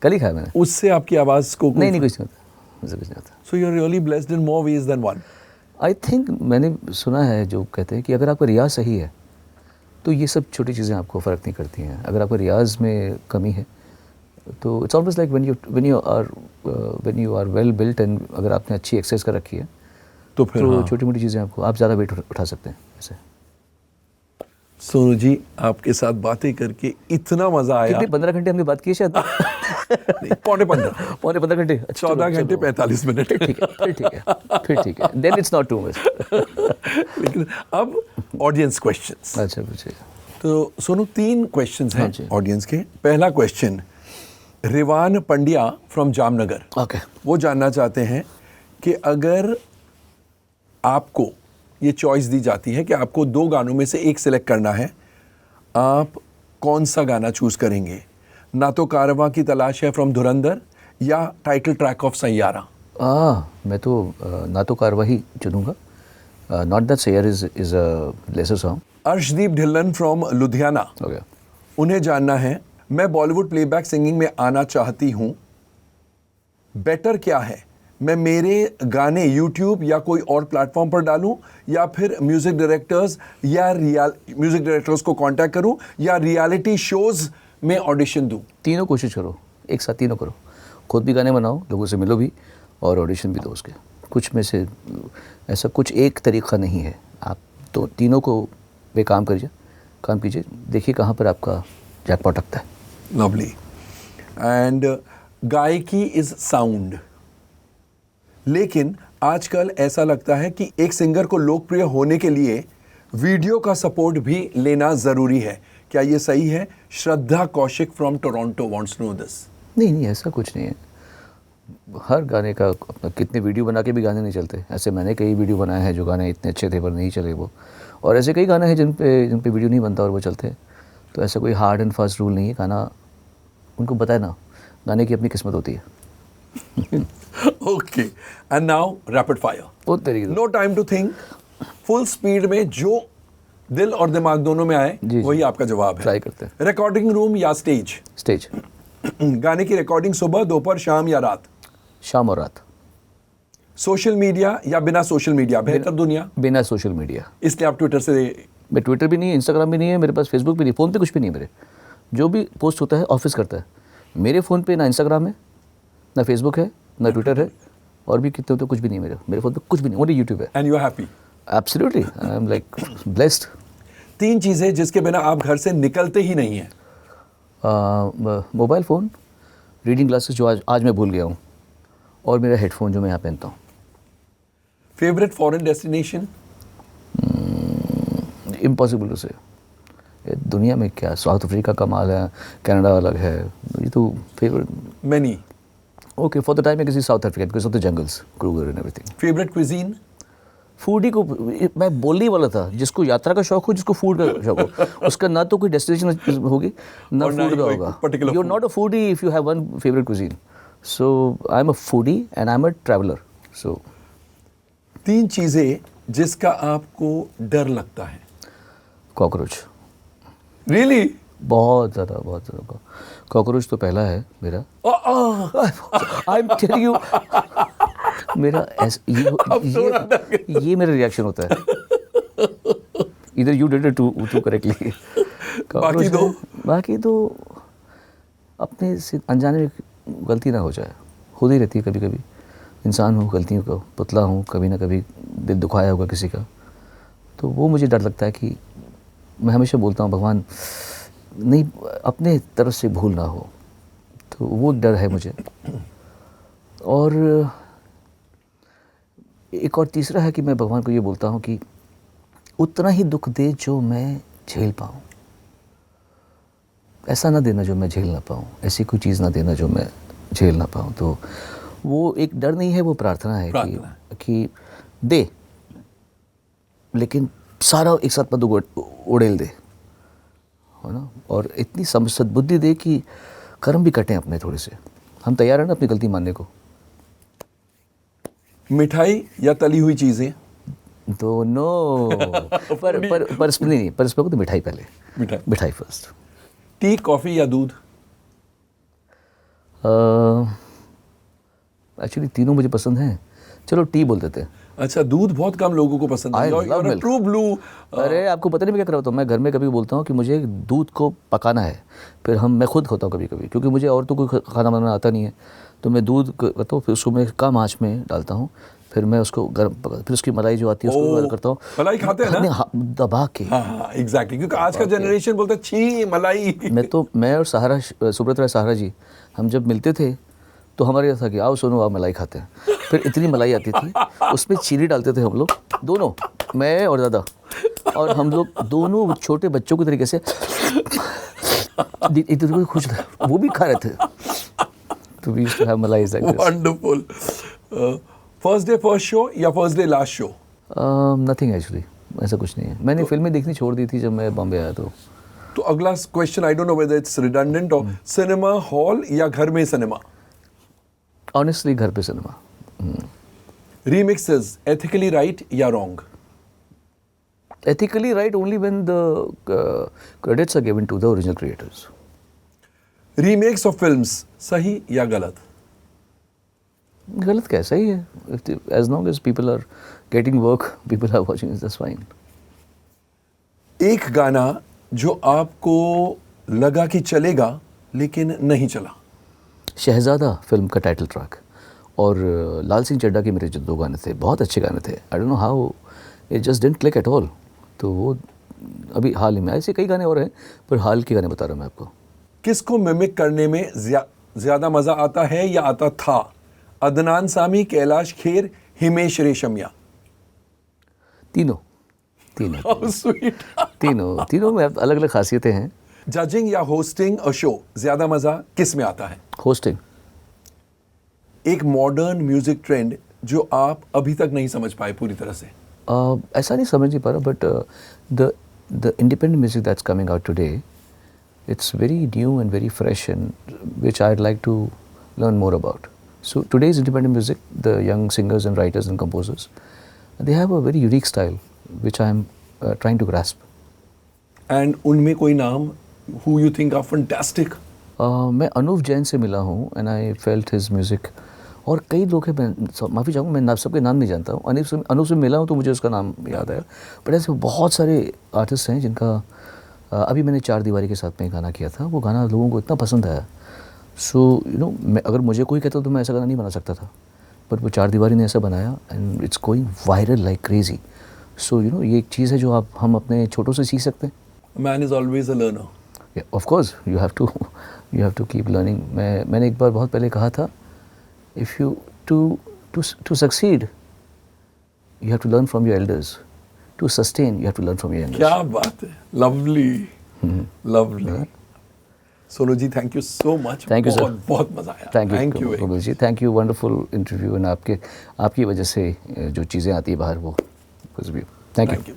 कल ही खाया मैंने। उससे आपकी आवाज़ को नहीं कुछ नहीं होता, मुझे कुछ नहीं होता। So you are really blessed in more ways than one. I think मैंने सुना है जो कहते हैं कि अगर आपका रियाज सही है तो ये सब छोटी चीज़ें आपको फ़र्क नहीं करती हैं। अगर आपका रियाज में कमी है तो it's always like when you are well built and अगर आपने अच्छी एक्सरसाइज कर रखी है तो फिर तो छोटी मोटी चीज़ें आपको, आप ज़्यादा वेट उठा सकते हैं ऐसे। सोनू जी, आपके साथ बातें करके इतना मज़ा आया। कितने 15 घंटे हमने बात की शायद? पौने 15 घंटे, 14 घंटे 45 मिनट। फिर ठीक है, then it's not too much. लेकिन अब ऑडियंस क्वेश्चंस। अच्छा पूछिए। तो सोनू, 3 क्वेश्चंस हैं ऑडियंस के। पहला question, Rivaan Pandya from Jamnagar. Okay. वो जानना चाहते हैं कि अगर आपको ये चॉइस दी जाती है कि आपको 2 गानों में से एक सिलेक्ट करना है, आप कौन सा गाना चूज करेंगे? ना तो कारवां की तलाश है फ्रॉम धुरंधर या टाइटल ट्रैक ऑफ सैयारा? मैं तो ना तो कारवां ही चुनूंगा। Not that Saiyaara is a lesser song. Arshdeep Dhillon from Ludhiana. Okay. उन्हें जानना है, मैं बॉलीवुड प्लेबैक सिंगिंग में आना चाहती हूँ, बेटर क्या है, मैं मेरे गाने यूट्यूब या कोई और प्लेटफॉर्म पर डालूं या फिर म्यूजिक डायरेक्टर्स को कांटेक्ट करूं या रियलिटी शोज में ऑडिशन दूं? तीनों कोशिश करो, एक साथ तीनों करो। खुद भी गाने बनाओ, लोगों से मिलो भी और ऑडिशन भी दो उसके। कुछ में से ऐसा कुछ एक तरीका नहीं है, आप तो तीनों को पे काम कीजिए, देखिए कहाँ पर आपका जैकपॉट लगता है। लवली। एंड गायकी इज साउंड, लेकिन आजकल ऐसा लगता है कि एक सिंगर को लोकप्रिय होने के लिए वीडियो का सपोर्ट भी लेना ज़रूरी है, क्या ये सही है? Shraddha Kaushik from Toronto wants to know this. नहीं, ऐसा कुछ नहीं है। हर गाने का कितने वीडियो बना के भी गाने नहीं चलते। ऐसे मैंने कई वीडियो बनाए हैं जो गाने इतने अच्छे थे पर नहीं चले वो, और ऐसे कई गाने हैं जिन पे वीडियो नहीं बनता और वो चलते हैं। तो ऐसा कोई हार्ड एंड फास्ट रूल नहीं है। गाना उनको बताए ना, गाने की अपनी किस्मत होती है। Okay, and now rapid fire. बहुत तरीके से, no time to think, full speed में जो दिल और दिमाग दोनों में आए वही आपका जवाब है। ट्राई करते हैं। रिकॉर्डिंग रूम या स्टेज? स्टेज। गाने की रिकॉर्डिंग सुबह, दोपहर, शाम या रात? शाम और रात। सोशल मीडिया या बिना सोशल मीडिया बेहतर दुनिया? बिना सोशल मीडिया। इसलिए आप ट्विटर से? मैं ट्विटर भी नहीं है, इंस्टाग्राम भी नहीं है मेरे पास, फेसबुक भी नहीं, फ़ोन पे कुछ भी नहीं है मेरे। जो भी पोस्ट होता है ऑफिस करता है। मेरे फ़ोन पे ना इंस्टाग्राम है, ना फेसबुक है, ना ट्विटर है, और भी कितने होते कुछ भी नहीं है मेरे फ़ोन पे, कुछ भी नहीं, ओनली यूट्यूब है। And you are happy? Absolutely, I am like blessed. 3 चीज़ें जिसके बिना आप घर से निकलते ही नहीं हैं? मोबाइल फ़ोन, रीडिंग ग्लासेस जो आज मैं भूल गया हूँ, और मेरा हेडफोन जो मैं यहाँ पहनता हूँ। Favourite foreign destination? Impossible to say. दुनिया में क्या, साउथ अफ्रीका का माल है, कनाडा अलग है, ये तो favourite. Many. Okay, for the time I can see south Africa because of the jungles, Kruger and everything. Favourite cuisine? Foodie को मैं बोलने ही वाला था, जिसको यात्रा का शौक हो, जिसको फूड का शौक हो, उसका ना तो कोई डेस्टिनेशन होगी ना और ना फूड ही का कोई होगा। particular you are food। Not a foodie if you have one favourite cuisine. So I am a foodie and I am a traveller. So 3 चीजें जिसका आपको डर लगता है? Cockroach, really? बहुत ज़्यादा कॉकरोच तो पहला है मेरा। आई एम टेलिंग यू, मेरा ये मेरा रिएक्शन होता है। इधर you did it too correctly. बाकी तो अपने से अनजाने में गलती ना हो जाए, होती रहती है कभी कभी। इंसान हूँ, गलतियों का पुतला हूँ, कभी ना कभी दिल दुखाया होगा किसी का, तो वो मुझे डर लगता है कि मैं हमेशा बोलता हूँ भगवान नहीं अपने तरफ से भूल ना हो, तो वो डर है मुझे। और एक और तीसरा है कि मैं भगवान को ये बोलता हूँ कि उतना ही दुख दे जो मैं झेल पाऊँ, ऐसा ना देना जो मैं झेल ना पाऊँ, ऐसी कोई चीज़ ना देना जो मैं झेल ना पाऊँ। तो वो एक डर नहीं है, वो प्रार्थना है कि दे, लेकिन सारा एक साथ मत उड़ेल दे, है ना। और इतनी सद्बुद्धि दे कि कर्म भी कटें अपने थोड़े से। हम तैयार हैं ना अपनी गलती मानने को। मिठाई या तली हुई चीजें? दोनों। पर इसमें तो मिठाई पहले, मिठाई फर्स्ट। टी, कॉफी या दूध? एक्चुअली तीनों मुझे पसंद हैं, चलो टी बोल देते हैं। अच्छा, दूध बहुत कम लोगों को पसंद है। You're a true blue। अरे आपको पता नहीं मैं क्या करता हूँ, मैं घर में कभी बोलता हूँ कि मुझे दूध को पकाना है, फिर मैं खुद खाता हूँ कभी कभी, क्योंकि मुझे और तो कोई खाना बनाना आता नहीं है। तो मैं दूध करता हूँ, फिर उसको मैं कम आँच में डालता हूँ, फिर मैं उसको गर्म फिर उसकी मलाई जो आती है उसको गर्म करता हूँ। मलाई खाते हैं ना? दबा के। हाँ, एग्जैक्टली, क्योंकि आज का जनरेशन बोलता है छी मलाई। मैं और सुब्रत राय सहारा जी, हम जब मिलते थे तो हमारे यहाँ था कि आओ सोनू आप मलाई खाते हैं। फिर इतनी मलाई आती थी, उसमें चीनी डालते थे हम लोग दोनों, मैं और दादा, और हम लोग दोनों छोटे बच्चों की तरीके से इधर खुश थे, वो भी खा रहे थे। तो we used to have malai like this. Wonderful. First day first show या first day last show? Nothing actually, ऐसा कुछ नहीं है। मैंने फिल्में देखनी छोड़ दी थी जब मैं बॉम्बे आया। तो अगला question, I don't know whether it's redundant, और सिनेमा हॉल या घर में सिनेमा? ऑनेस्टली घर पे सिनेमा। रीमिक्सेस एथिकली राइट या wrong? Ethically right only when the credits are given to the original creators. Remakes of films सही या गलत? गलत क्या, सही है। As long as people are getting work, people are watching, that's fine. एक गाना जो आपको लगा कि चलेगा लेकिन नहीं चला? शहजादा फिल्म का टाइटल ट्रैक और लाल सिंह चड्ढा के मेरे जो 2 गाने थे, बहुत अच्छे गाने थे। I don't know how it just didn't click at all. तो वो अभी हाल ही में, ऐसे कई गाने और हैं, पर हाल के गाने बता रहा हूँ मैं आपको। किसको मिमिक करने में ज्यादा मजा आता है या आता था? अदनान सामी, कैलाश खेर, हिमेश रेशमिया? तीनों स्वीट। तीनों में अलग अलग खासियतें हैं। जजिंग या होस्टिंग अ शो, ज्यादा मजा किस में आता है? होस्टिंग। एक मॉडर्न म्यूजिक ट्रेंड जो आप अभी तक नहीं समझ पाए पूरी तरह से? ऐसा नहीं समझ नहीं पा रहा, but the independent music that's coming out today, it's very new and very fresh, and which I'd like to learn more about. So today's independent music, the young singers and writers and composers, they have a very unique style which I'm trying to grasp. And उनमें कोई नाम who you think are fantastic? मैं अनूप जैन से मिला हूँ and I felt his music. और कई लोग हैं, मैं माफ़ी चाहूँगा, मैं सबके नाम नहीं जानता हूँ। अनूप से मिला हूँ तो मुझे उसका नाम याद आया, बट ऐसे बहुत सारे आर्टिस्ट हैं जिनका अभी मैंने 4 दीवारी के साथ में एक गाना किया था, वो गाना लोगों को इतना पसंद आया। सो यू नो, मैं अगर मुझे कोई कहता तो मैं ऐसा गाना नहीं बना सकता था, बट वो 4 दीवारी ने ऐसा बनाया and it's going viral like crazy. So you know, ये एक चीज़ है जो हम अपने छोटों से सीख सकते हैं। Man is always a learner. Of course you have to keep learning. मैंने एक बार बहुत पहले कहा था, if you to succeed you have to learn from your elders, to sustain you have to learn from your youngers. क्या बात है, lovely lovely. Sonu ji, thank you so much. Thank you, sir. बहुत मजा आया. Thank you Govind ji, thank you. Wonderful interview. And आपकी वजह से जो चीज़ें आती है बाहर वो कुछ भी. Thank you.